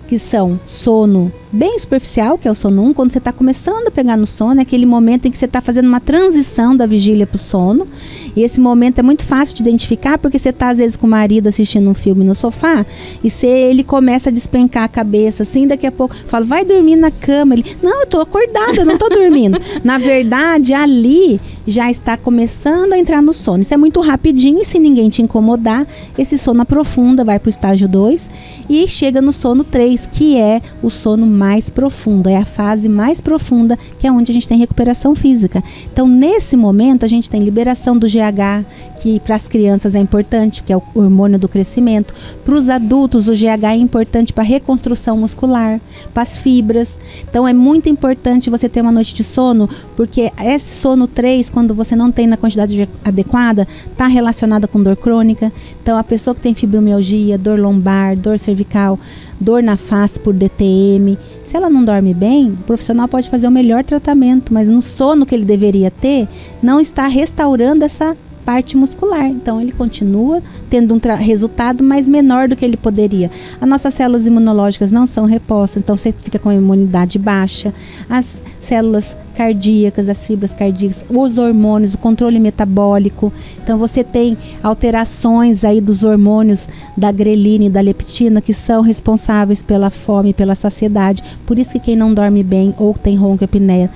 que são sono bem superficial, que é o sono 1, quando você está começando a pegar no sono, é aquele momento em que você está fazendo uma transição da vigília para o sono, e esse momento é muito fácil de identificar, porque você está às vezes com o marido assistindo um filme no sofá, e ele começa a despencar a cabeça, assim, daqui a pouco fala, vai dormir na cama, ele, não, eu estou acordada, eu não estou dormindo. Na verdade, ali já está começando a entrar no sono, isso é muito rapidinho, e se ninguém te incomodar, esse sono aprofunda, vai para o estágio 2, e chega no sono 3, que é o sono mais profundo, é a fase mais profunda, que é onde a gente tem recuperação física. Então, nesse momento, a gente tem liberação do GH, que para as crianças é importante, que é o hormônio do crescimento. Para os adultos, o GH é importante para a reconstrução muscular, para as fibras. Então, é muito importante você ter uma noite de sono, porque esse sono 3, quando você não tem na quantidade adequada, está relacionada com dor crônica. Então, a pessoa que tem fibromialgia, dor lombar, dor cervical, dor na face por DTM, se ela não dorme bem, o profissional pode fazer o melhor tratamento, mas no sono que ele deveria ter, não está restaurando essa parte muscular. Então, ele continua tendo um resultado mais menor do que ele poderia. As nossas células imunológicas não são repostas, então você fica com a imunidade baixa. As células cardíacas, as fibras cardíacas, os hormônios, o controle metabólico. Então, você tem alterações aí dos hormônios da grelina e da leptina, que são responsáveis pela fome e pela saciedade. Por isso que quem não dorme bem ou tem ronco e apneia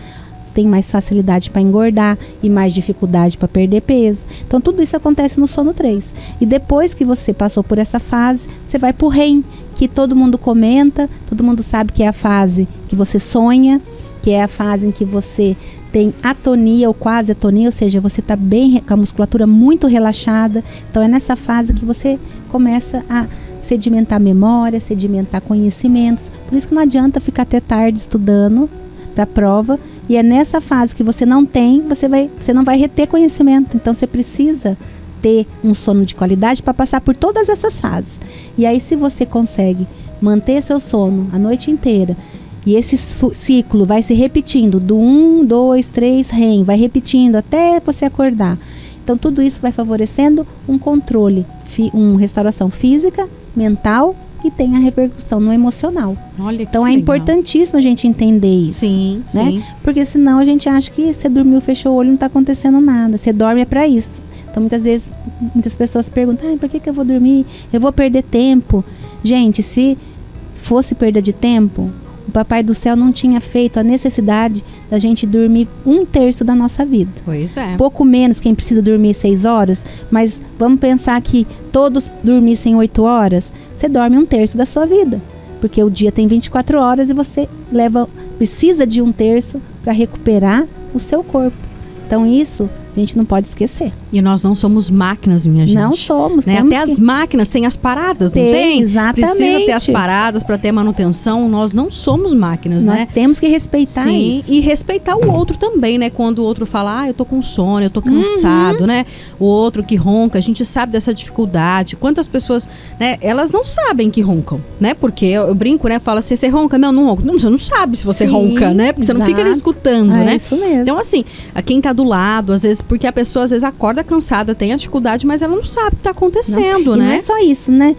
tem mais facilidade para engordar e mais dificuldade para perder peso. Então, tudo isso acontece no sono 3. E depois que você passou por essa fase, você vai para o REM, que todo mundo comenta, todo mundo sabe que é a fase que você sonha, que é a fase em que você tem atonia ou quase atonia, ou seja, você está bem com a musculatura muito relaxada. Então, é nessa fase que você começa a sedimentar memória, sedimentar conhecimentos. Por isso que não adianta ficar até tarde estudando para a prova, e é nessa fase que você não tem, você não vai reter conhecimento. Então, você precisa ter um sono de qualidade para passar por todas essas fases. E aí, se você consegue manter seu sono a noite inteira, e esse ciclo vai se repetindo, do 1, 2, 3, REM, vai repetindo até você acordar. Então, tudo isso vai favorecendo um controle, uma restauração física, mental, e tem a repercussão no emocional. Olha, então, é legal. Importantíssimo a gente entender isso. Sim, né? sim. Porque senão a gente acha que você dormiu, fechou o olho, não está acontecendo nada. Você dorme é para isso. Então, muitas vezes, muitas pessoas perguntam, por que eu vou dormir? Eu vou perder tempo. Gente, se fosse perda de tempo, o Papai do Céu não tinha feito a necessidade da gente dormir 1/3 da nossa vida. Pois é. Pouco menos quem precisa dormir 6 horas, mas vamos pensar que todos dormissem 8 horas, você dorme 1/3 da sua vida. Porque o dia tem 24 horas e você precisa de 1/3 para recuperar o seu corpo. Então isso a gente não pode esquecer. E nós não somos máquinas, minha gente. Não somos. Né? Até as máquinas têm as paradas, não tem? Exatamente. Precisa ter as paradas para ter manutenção. Nós não somos máquinas, nós né? Temos que respeitar isso. E respeitar o outro também, né? Quando o outro fala, eu tô com sono, eu tô cansado, né? O outro que ronca, a gente sabe dessa dificuldade. Quantas pessoas, né? Elas não sabem que roncam, né? Porque eu brinco, né? Fala assim, você ronca? Não, não ronco. Não, você não sabe se você ronca, né? Porque você não fica ali escutando, né? Isso mesmo. Então, assim, a quem tá do lado, às vezes, porque a pessoa às vezes acorda cansada, tem a dificuldade, mas ela não sabe o que está acontecendo, né? E não é só isso, né?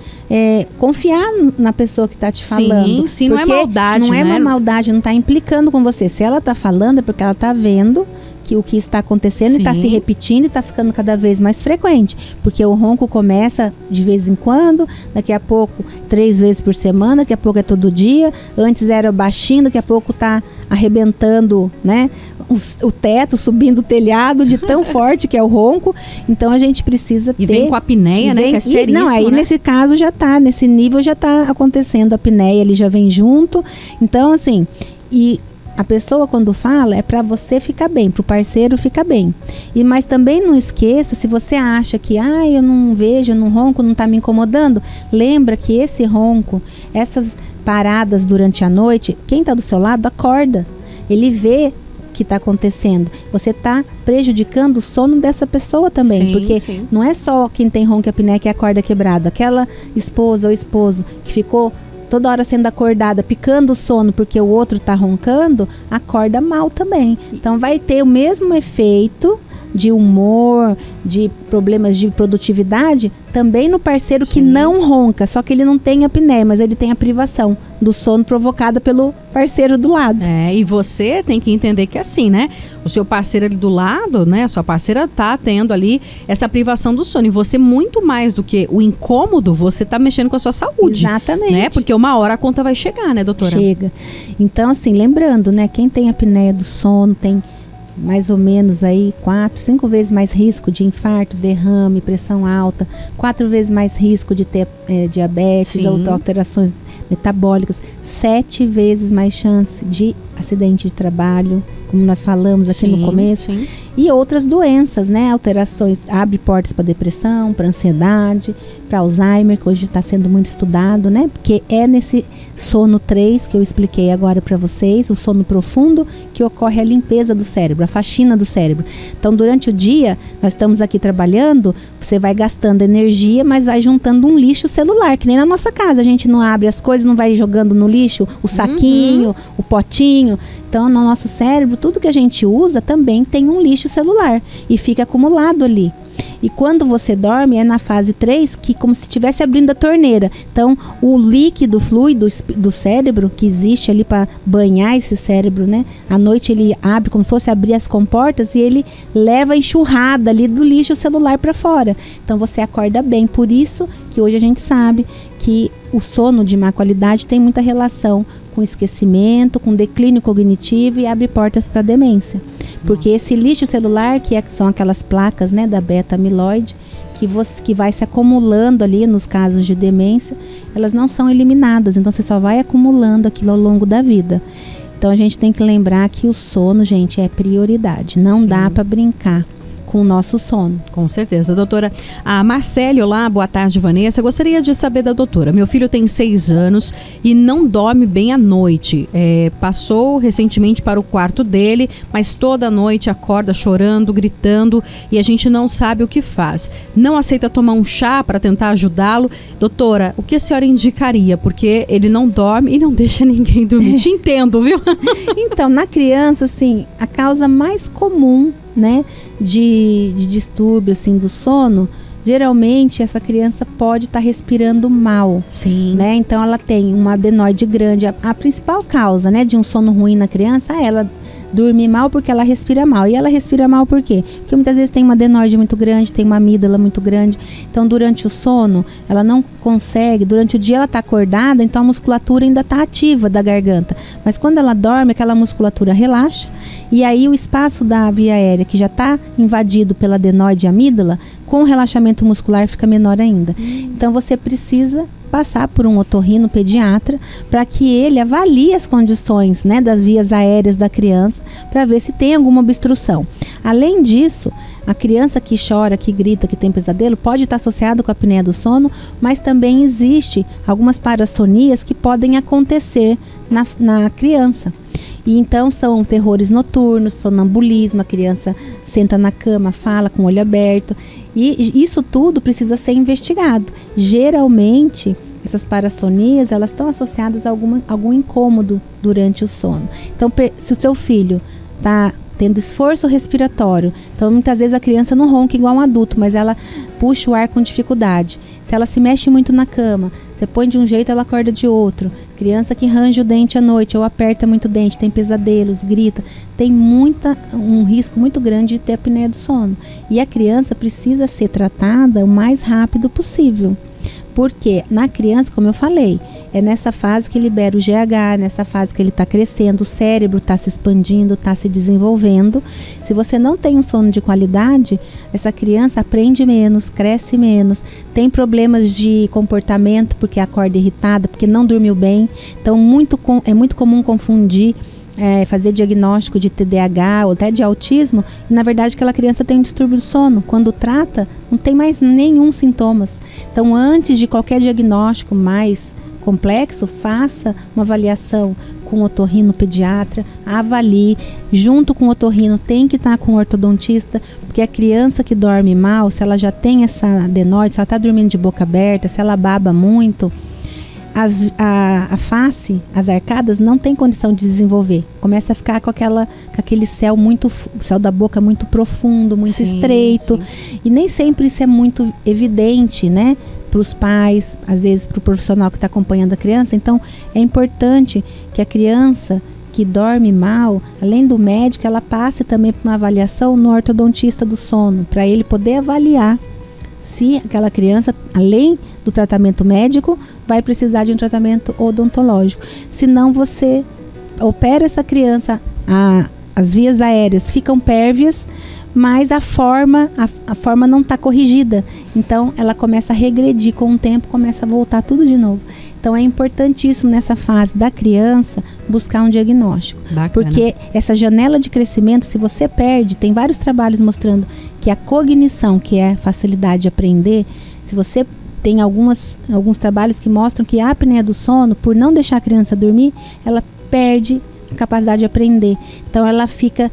Confiar na pessoa que está te falando. Sim, não é maldade, não né? é uma maldade, não está implicando com você. Se ela está falando é porque ela está vendo que o que está acontecendo está se repetindo e está ficando cada vez mais frequente. Porque o ronco começa de vez em quando, daqui a pouco 3 vezes por semana, daqui a pouco é todo dia. Antes era baixinho, daqui a pouco está arrebentando, né? O teto, subindo o telhado de tão forte que é o ronco. Então a gente precisa ter... E vem com a apneia, né? Que é seríssimo, não, aí né? Nesse caso já tá, nesse nível já tá acontecendo a apneia, ele já vem junto. Então assim, e a pessoa quando fala é para você ficar bem, para o parceiro ficar bem. Mas também não esqueça, se você acha que eu não vejo, eu não ronco, não está me incomodando, lembra que esse ronco, essas paradas durante a noite, quem está do seu lado acorda. Ele vê o que está acontecendo. Você está prejudicando o sono dessa pessoa também. Porque não é só quem tem ronco e apneia que acorda quebrado. Aquela esposa ou esposo que ficou toda hora sendo acordada, picando o sono porque o outro está roncando, acorda mal também. Então vai ter o mesmo efeito de humor, de problemas de produtividade, também no parceiro que não ronca, só que ele não tem apneia, mas ele tem a privação do sono provocada pelo parceiro do lado. E você tem que entender que é assim, né? O seu parceiro ali do lado, né? A sua parceira tá tendo ali essa privação do sono. E você, muito mais do que o incômodo, você tá mexendo com a sua saúde. Exatamente. Né? Porque uma hora a conta vai chegar, né, doutora? Chega. Então, assim, lembrando, né? Quem tem apneia do sono tem mais ou menos aí 4, 5 vezes mais risco de infarto, derrame, pressão alta, 4 vezes mais risco de ter diabetes, alterações metabólicas, 7 vezes mais chance de acidente de trabalho, como nós falamos aqui no começo, e outras doenças, né? Alterações, abre portas para depressão, para ansiedade, para Alzheimer, que hoje está sendo muito estudado, né? Porque é nesse sono 3 que eu expliquei agora para vocês, o sono profundo, que ocorre a limpeza do cérebro, a faxina do cérebro. Então, durante o dia, nós estamos aqui trabalhando, você vai gastando energia, mas vai juntando um lixo celular, que nem na nossa casa, a gente não abre as coisas, não vai jogando no lixo, o saquinho, o potinho. Então, no nosso cérebro, tudo que a gente usa também tem um lixo celular e fica acumulado ali. E quando você dorme, é na fase 3, que como se estivesse abrindo a torneira. Então, o líquido fluido do cérebro, que existe ali para banhar esse cérebro, né? À noite ele abre, como se fosse abrir as comportas, e ele leva a enxurrada ali do lixo celular para fora. Então, você acorda bem. Por isso que hoje a gente sabe que o sono de má qualidade tem muita relação com esquecimento, com declínio cognitivo e abre portas para demência. Porque esse lixo celular, que são aquelas placas, né, da beta-amiloide, que vai se acumulando ali nos casos de demência, elas não são eliminadas, então você só vai acumulando aquilo ao longo da vida. Então a gente tem que lembrar que o sono, gente, é prioridade. Não dá para brincar com o nosso sono. Com certeza. Doutora, a Marcele, olá, boa tarde, Vanessa. Gostaria de saber da doutora. Meu filho tem 6 anos e não dorme bem à noite. Passou recentemente para o quarto dele, mas toda noite acorda chorando, gritando e a gente não sabe o que faz. Não aceita tomar um chá para tentar ajudá-lo. Doutora, o que a senhora indicaria? Porque ele não dorme e não deixa ninguém dormir. Te entendo, viu? Então, na criança, assim, a causa mais comum, né, de distúrbio assim do sono, geralmente essa criança pode estar respirando mal, né? Então ela tem uma adenoide grande, a principal causa, né, de um sono ruim na criança, ela dormir mal porque ela respira mal. E ela respira mal por quê? Porque muitas vezes tem uma adenoide muito grande, tem uma amígdala muito grande. Então, durante o sono, ela não consegue, durante o dia ela está acordada, então a musculatura ainda está ativa da garganta. Mas quando ela dorme, aquela musculatura relaxa, e aí o espaço da via aérea, que já está invadido pela adenoide e amígdala, com o relaxamento muscular fica menor ainda. Então, você precisa passar por um otorrino pediatra para que ele avalie as condições, né, das vias aéreas da criança, para ver se tem alguma obstrução. Além disso, a criança que chora, que grita, que tem pesadelo, pode estar associada com a apneia do sono, mas também existe algumas parassonias que podem acontecer na criança. E então são terrores noturnos, sonambulismo, a criança senta na cama, fala com o olho aberto. E isso tudo precisa ser investigado. Geralmente, essas parassonias, elas estão associadas a algum incômodo durante o sono. Então, se o seu filho está tendo esforço respiratório, então muitas vezes a criança não ronca igual um adulto, mas ela puxa o ar com dificuldade. Se ela se mexe muito na cama, você põe de um jeito, ela acorda de outro. Criança que range o dente à noite ou aperta muito o dente, tem pesadelos, grita, tem um risco muito grande de ter apneia do sono. E a criança precisa ser tratada o mais rápido possível. Porque na criança, como eu falei, é nessa fase que libera o GH, nessa fase que ele está crescendo, o cérebro está se expandindo, está se desenvolvendo. Se você não tem um sono de qualidade, essa criança aprende menos, cresce menos, tem problemas de comportamento porque acorda irritada, porque não dormiu bem. Então é muito comum confundir, fazer diagnóstico de TDAH ou até de autismo, e na verdade aquela criança tem um distúrbio do sono. Quando trata, não tem mais nenhum sintomas. Então, antes de qualquer diagnóstico mais complexo, faça uma avaliação com o otorrino pediatra, avalie, junto com o otorrino tem que estar com o ortodontista, porque a criança que dorme mal, se ela já tem essa adenoide, se ela está dormindo de boca aberta, se ela baba muito, a face, as arcadas não tem condição de desenvolver. Começa a ficar com aquele céu da boca muito profundo, muito estreito. Sim. E nem sempre isso é muito evidente, né? Para os pais, às vezes para o profissional que está acompanhando a criança. Então, é importante que a criança que dorme mal, além do médico, ela passe também por uma avaliação no ortodontista do sono, para ele poder avaliar se aquela criança, além do tratamento médico, vai precisar de um tratamento odontológico. Senão você opera essa criança, as vias aéreas ficam pérvias, mas a forma não está corrigida. Então ela começa a regredir com o tempo, começa a voltar tudo de novo. Então é importantíssimo nessa fase da criança buscar um diagnóstico. Bacana. Porque essa janela de crescimento, se você perde, tem vários trabalhos mostrando que a cognição, que é a facilidade de aprender, se você tem alguns trabalhos que mostram que a apneia do sono, por não deixar a criança dormir, ela perde a capacidade de aprender. Então ela fica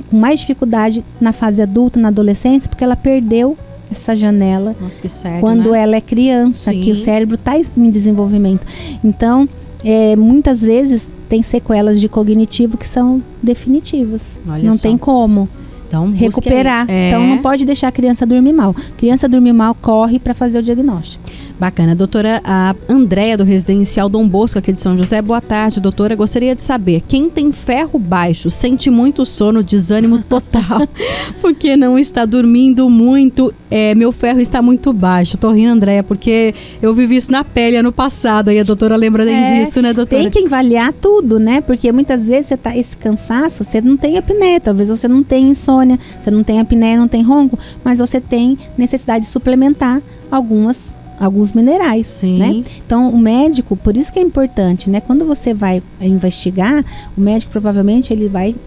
com mais dificuldade na fase adulta, na adolescência, porque ela perdeu essa janela. Nossa, que sério, quando né? Ela é criança. Sim. Que o cérebro está em desenvolvimento. Então, muitas vezes tem sequelas de cognitivo que são definitivas. Olha não só. tem como recuperar. Então não pode deixar a criança dormir mal. Criança dormir mal, corre para fazer o diagnóstico. Bacana. Doutora, a Andréia do Residencial Dom Bosco aqui de São José. Boa tarde, doutora. Gostaria de saber, quem tem ferro baixo sente muito sono, desânimo total, porque não está dormindo muito, meu ferro está muito baixo. Tô rindo, Andréia, porque eu vivi isso na pele ano passado, e a doutora lembra disso, né, doutora? Tem que avaliar tudo, né? Porque muitas vezes você tá, esse cansaço, você não tem apneia, talvez você não tenha insônia, você não tem apneia, não tem ronco, mas você tem necessidade de suplementar alguns minerais. Sim. Né? Então o médico, por isso que é importante, né? Quando você vai investigar, o médico provavelmente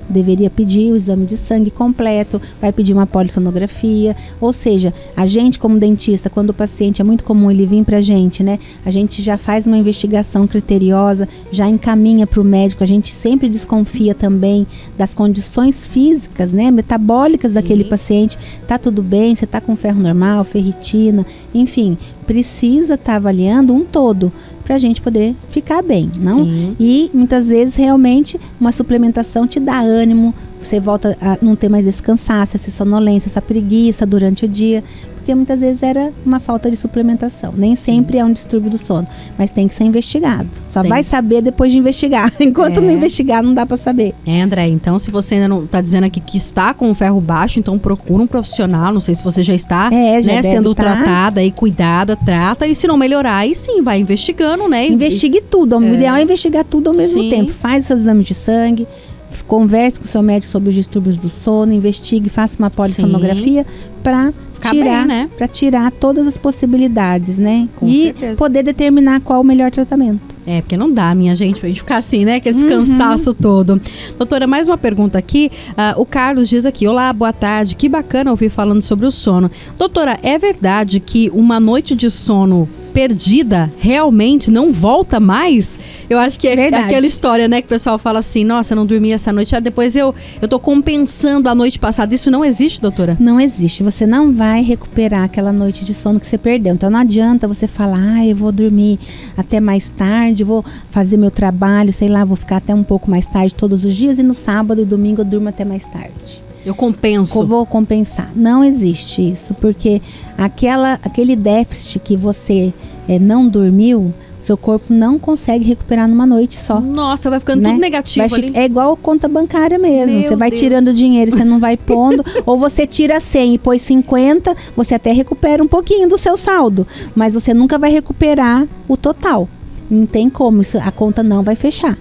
deveria pedir o exame de sangue completo, vai pedir uma polissonografia, ou seja, a gente como dentista, quando o paciente, é muito comum ele vir pra gente, né? A gente já faz uma investigação criteriosa, já encaminha para o médico, a gente sempre desconfia também das condições físicas, né? Metabólicas. Sim. Daquele paciente, tá tudo bem, você tá com ferro normal, ferritina, enfim, precisa estar avaliando um todo, pra gente poder ficar bem, não? Sim. E muitas vezes realmente uma suplementação te dá ânimo, você volta a não ter mais esse cansaço, essa sonolência, essa preguiça durante o dia, porque muitas vezes era uma falta de suplementação. Nem sempre é um distúrbio do sono, mas tem que ser investigado. Só vai saber depois de investigar. Enquanto não investigar, não dá para saber. André, então se você ainda não está dizendo aqui que está com o ferro baixo, então procura um profissional, não sei se você já está já sendo tratada e cuidada, trata, e se não melhorar, aí sim, vai investigando, né? Investigue tudo, o ideal é investigar tudo ao mesmo tempo. Faz os seus exames de sangue, converse com o seu médico sobre os distúrbios do sono, investigue, faça uma polissonografia para tirar, né? Para tirar todas as possibilidades, né? Com e certeza. Poder determinar qual o melhor tratamento. Porque não dá, minha gente, pra gente ficar assim, né? Com esse cansaço todo. Doutora, mais uma pergunta aqui. O Carlos diz aqui: olá, boa tarde. Que bacana ouvir falando sobre o sono. Doutora, é verdade que uma noite de sono perdida realmente não volta mais? Eu acho que é aquela história, né? Que o pessoal fala assim: nossa, eu não dormi essa noite, depois eu tô compensando a noite passada. Isso não existe, doutora? Não existe. Você não vai recuperar aquela noite de sono que você perdeu. Então não adianta você falar: eu vou dormir até mais tarde, vou fazer meu trabalho, sei lá, vou ficar até um pouco mais tarde todos os dias e no sábado e domingo eu durmo até mais tarde. Eu compenso. Vou compensar. Não existe isso, porque aquele déficit que você não dormiu, seu corpo não consegue recuperar numa noite só. Nossa, vai ficando tudo negativo ali. É igual conta bancária mesmo. Você vai tirando dinheiro, você não vai pondo. Ou você tira 100 e põe 50, você até recupera um pouquinho do seu saldo. Mas você nunca vai recuperar o total. Não tem como, a conta não vai fechar.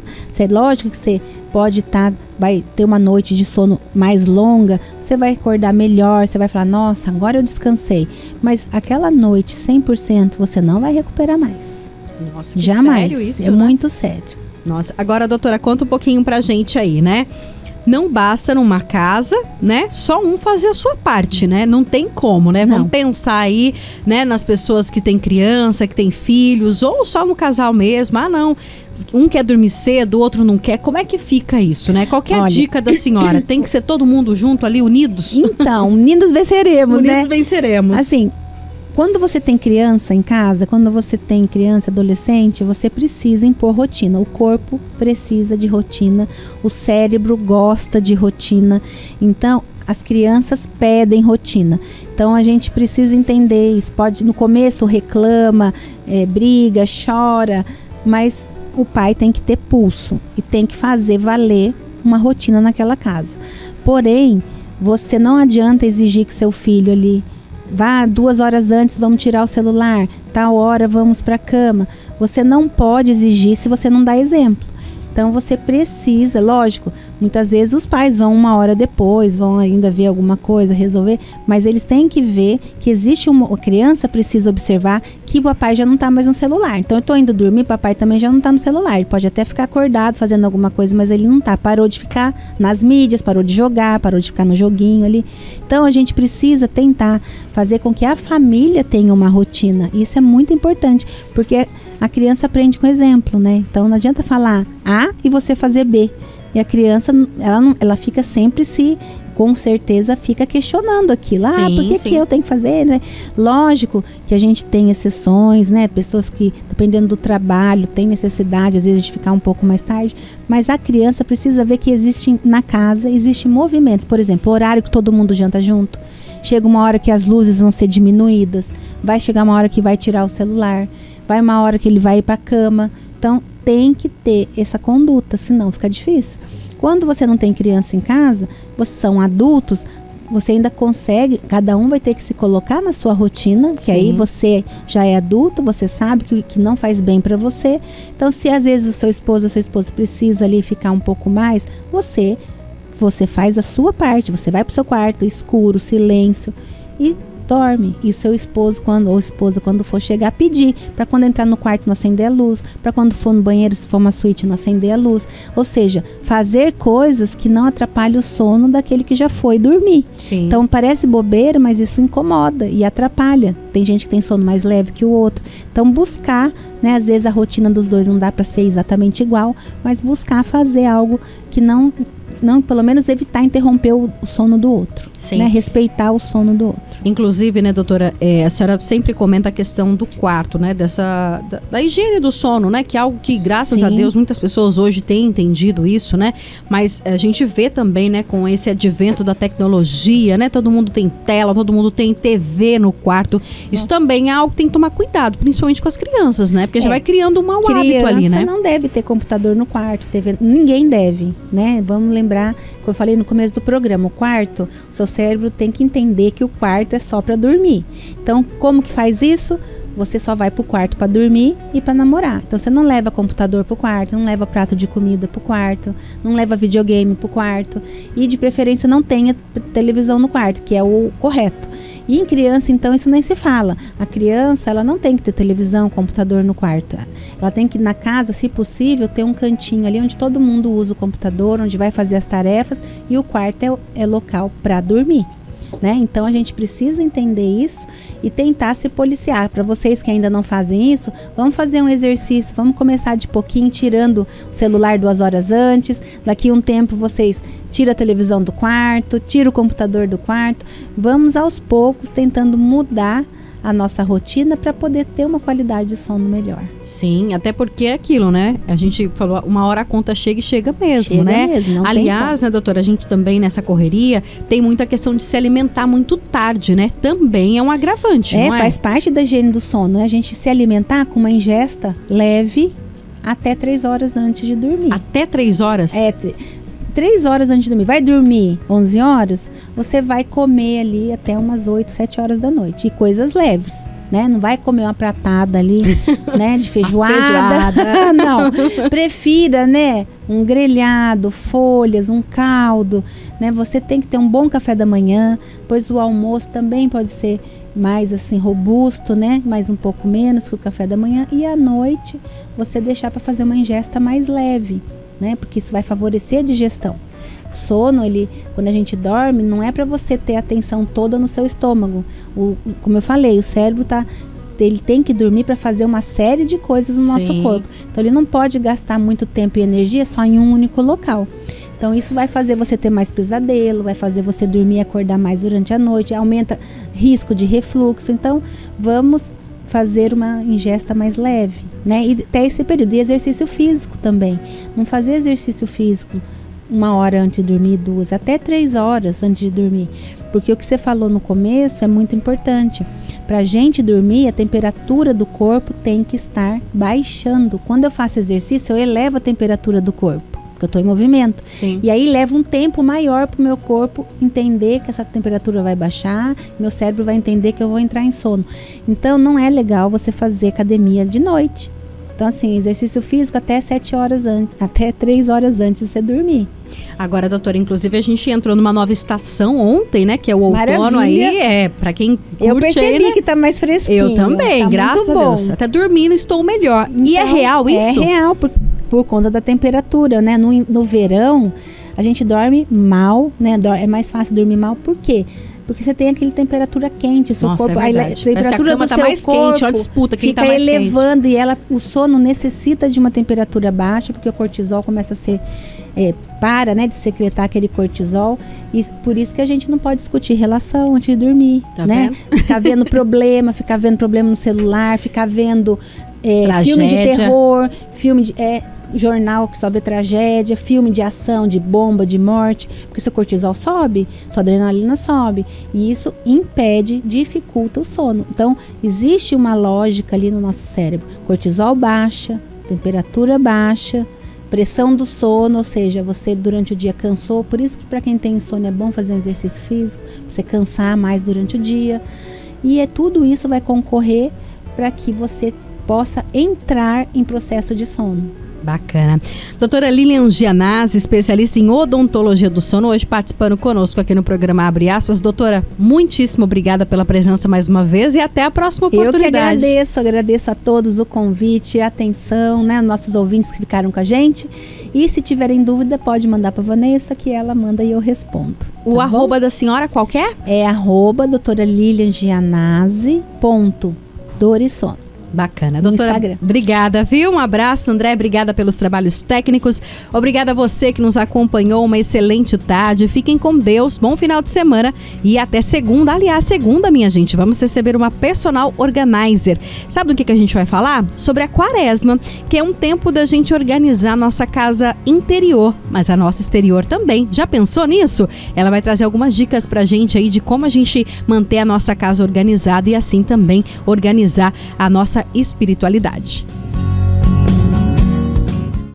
Lógico que você pode vai ter uma noite de sono mais longa, você vai acordar melhor, você vai falar: nossa, agora eu descansei. Mas aquela noite 100% você não vai recuperar mais. Nossa, que jamais. Sério isso, é né? muito sério. Nossa, agora, doutora, conta um pouquinho pra gente aí, né? Não basta numa casa, né? Só um fazer a sua parte, né? Não tem como, né? Vamos pensar aí, né? Nas pessoas que têm criança, que têm filhos, ou só no casal mesmo. Ah, não. Um quer dormir cedo, o outro não quer. Como é que fica isso, né? Qual que é a dica da senhora? Tem que ser todo mundo junto ali, unidos? Então, unidos venceremos, né? Unidos venceremos. Assim, quando você tem criança em casa, quando você tem criança, adolescente, você precisa impor rotina. O corpo precisa de rotina, o cérebro gosta de rotina. Então, as crianças pedem rotina. Então, a gente precisa entender isso. No começo reclama, briga, chora, mas o pai tem que ter pulso e tem que fazer valer uma rotina naquela casa. Porém, você não adianta exigir que seu filho ali vá 2 horas antes, vamos tirar o celular, tal hora vamos para a cama. Você não pode exigir se você não dá exemplo. Então você precisa, lógico, muitas vezes os pais vão 1 hora depois, vão ainda ver alguma coisa, resolver, mas eles têm que ver que existe a criança precisa observar que o papai já não está mais no celular. Então eu estou indo dormir, papai também já não está no celular. Ele pode até ficar acordado fazendo alguma coisa, mas ele não está. Parou de ficar nas mídias, parou de jogar, parou de ficar no joguinho ali. Então a gente precisa tentar fazer com que a família tenha uma rotina. Isso é muito importante, porque a criança aprende com exemplo, né? Então não adianta falar A e você fazer B. E a criança, ela fica sempre com certeza fica questionando aquilo. Por que eu tenho que fazer, né? Lógico que a gente tem exceções, né? Pessoas que, dependendo do trabalho, tem necessidade, às vezes, de ficar um pouco mais tarde. Mas a criança precisa ver que na casa, existem movimentos. Por exemplo, o horário que todo mundo janta junto. Chega uma hora que as luzes vão ser diminuídas. Vai chegar uma hora que vai tirar o celular. Vai uma hora que ele vai ir para a cama. Então, tem que ter essa conduta, senão fica difícil. Quando você não tem criança em casa, vocês são adultos, você ainda consegue, cada um vai ter que se colocar na sua rotina, que aí você já é adulto, você sabe que não faz bem para você. Então, se às vezes o seu esposo ou sua esposa precisa ali ficar um pouco mais, você faz a sua parte, você vai pro seu quarto, escuro, silêncio, e dorme. E seu esposo ou esposa, quando for chegar, pedir para quando entrar no quarto não acender a luz, para quando for no banheiro, se for uma suíte, não acender a luz. Ou seja, fazer coisas que não atrapalhem o sono daquele que já foi dormir. Sim. Então parece bobeira, mas isso incomoda e atrapalha. Tem gente que tem sono mais leve que o outro. Então buscar, né, às vezes a rotina dos dois não dá para ser exatamente igual, mas buscar fazer algo que não pelo menos evitar interromper o sono do outro. Sim. né? Respeitar o sono do outro. Inclusive, né, doutora, a senhora sempre comenta a questão do quarto, né, da higiene do sono, né, que é algo que, graças a Deus, muitas pessoas hoje têm entendido isso, né, mas a gente vê também, né, com esse advento da tecnologia, né, todo mundo tem tela, todo mundo tem TV no quarto, isso também é algo que tem que tomar cuidado, principalmente com as crianças, né, porque já vai criando um mau hábito ali, né. Criança não deve ter computador no quarto, ninguém deve, né, vamos lembrar, como eu falei no começo do programa, o quarto, o seu cérebro tem que entender que o quarto é só para dormir. Então, como que faz isso? Você só vai pro quarto para dormir e para namorar. Então, você não leva computador pro quarto, não leva prato de comida pro quarto, não leva videogame pro quarto e, de preferência, não tenha televisão no quarto, que é o correto. E em criança, então, isso nem se fala. A criança, ela não tem que ter televisão, computador no quarto. Ela tem que, na casa, se possível, ter um cantinho ali onde todo mundo usa o computador, onde vai fazer as tarefas, e o quarto é local para dormir. Né? Então a gente precisa entender isso e tentar se policiar. Para vocês que ainda não fazem isso, vamos fazer um exercício, vamos começar de pouquinho, tirando o celular 2 horas antes. Daqui a um tempo vocês tiram a televisão do quarto, tiram o computador do quarto. Vamos aos poucos tentando mudar a nossa rotina para poder ter uma qualidade de sono melhor. Sim, até porque é aquilo, né? A gente falou, uma hora a conta chega e chega mesmo, chega né? Mesmo, não aliás, né, doutora, a gente também nessa correria tem muita questão de se alimentar muito tarde, né? Também é um agravante, não é? Faz parte da higiene do sono, né? A gente se alimentar com uma ingesta leve até 3 horas antes de dormir. Até 3 horas? 3 horas antes de dormir. Vai dormir 11 horas, você vai comer ali até umas 8, 7 horas da noite. E coisas leves, né? Não vai comer uma pratada ali, né? De feijoada. Não. Prefira, né? Um grelhado, folhas, um caldo, né? Você tem que ter um bom café da manhã, pois o almoço também pode ser mais assim robusto, né? Mais um pouco menos que o café da manhã. E à noite, você deixar para fazer uma ingesta mais leve, né? Porque isso vai favorecer a digestão. O sono, quando a gente dorme, não é para você ter a atenção toda no seu estômago. Como eu falei, o cérebro ele tem que dormir para fazer uma série de coisas no nosso corpo. Então ele não pode gastar muito tempo e energia só em um único local. Então isso vai fazer você ter mais pesadelo, vai fazer você dormir e acordar mais durante a noite, aumenta risco de refluxo. Então vamos fazer uma ingesta mais leve, né? E até esse período. E exercício físico também. Não fazer exercício físico 1 hora antes de dormir, 2, até 3 horas antes de dormir. Porque o que você falou no começo é muito importante. Para a gente dormir, a temperatura do corpo tem que estar baixando. Quando eu faço exercício, eu elevo a temperatura do corpo, porque eu estou em movimento. Sim. E aí leva um tempo maior para o meu corpo entender que essa temperatura vai baixar, meu cérebro vai entender que eu vou entrar em sono. Então não é legal você fazer academia de noite. Então assim, exercício físico até 7 horas antes, até 3 horas antes de você dormir. Agora, doutora, inclusive a gente entrou numa nova estação ontem, né? Que é o outono. Maravilha. Aí, pra quem curte. Eu percebi aí, né? Que tá mais fresquinho. Eu também, graças a Deus. Até dormindo estou melhor. Então, e é real isso? É real, por conta da temperatura, né? No verão, a gente dorme mal, né? É mais fácil dormir mal, por quê? Porque você tem aquele temperatura quente, o seu corpo, a temperatura do seu mais corpo quente, uma disputa quem fica tá mais elevando quente. E o sono necessita de uma temperatura baixa, porque o cortisol começa a ser né, de secretar aquele cortisol, e por isso que a gente não pode discutir relação antes de dormir, né? Ficar vendo problema no celular, ficar vendo filme de terror, filme de jornal que só vê tragédia, filme de ação, de bomba, de morte, porque seu cortisol sobe, sua adrenalina sobe, e isso impede, dificulta o sono. Então, existe uma lógica ali no nosso cérebro. Cortisol baixa, temperatura baixa, pressão do sono, ou seja, você durante o dia cansou, por isso que para quem tem insônia é bom fazer um exercício físico, você cansar mais durante o dia, e tudo isso vai concorrer para que você possa entrar em processo de sono. Bacana. Doutora Lilian Gianazzi, especialista em odontologia do sono, hoje participando conosco aqui no programa Abre Aspas. Doutora, muitíssimo obrigada pela presença mais uma vez e até a próxima oportunidade. Eu que agradeço a todos o convite, a atenção, né, nossos ouvintes que ficaram com a gente. E se tiverem dúvida, pode mandar para Vanessa, que ela manda e eu respondo. O arroba da senhora qual que é? É @doutora Lilian Gianazzi.dor e sono. Bacana. no Doutora, Instagram. obrigada, viu? Um abraço, André. Obrigada pelos trabalhos técnicos. Obrigada a você que nos acompanhou. Uma excelente tarde. Fiquem com Deus. Bom final de semana e até segunda. Aliás, segunda, minha gente, vamos receber uma personal organizer. Sabe do que a gente vai falar? Sobre a quaresma, que é um tempo da gente organizar a nossa casa interior, mas a nossa exterior também. Já pensou nisso? Ela vai trazer algumas dicas pra gente aí de como a gente manter a nossa casa organizada e assim também organizar a nossa espiritualidade.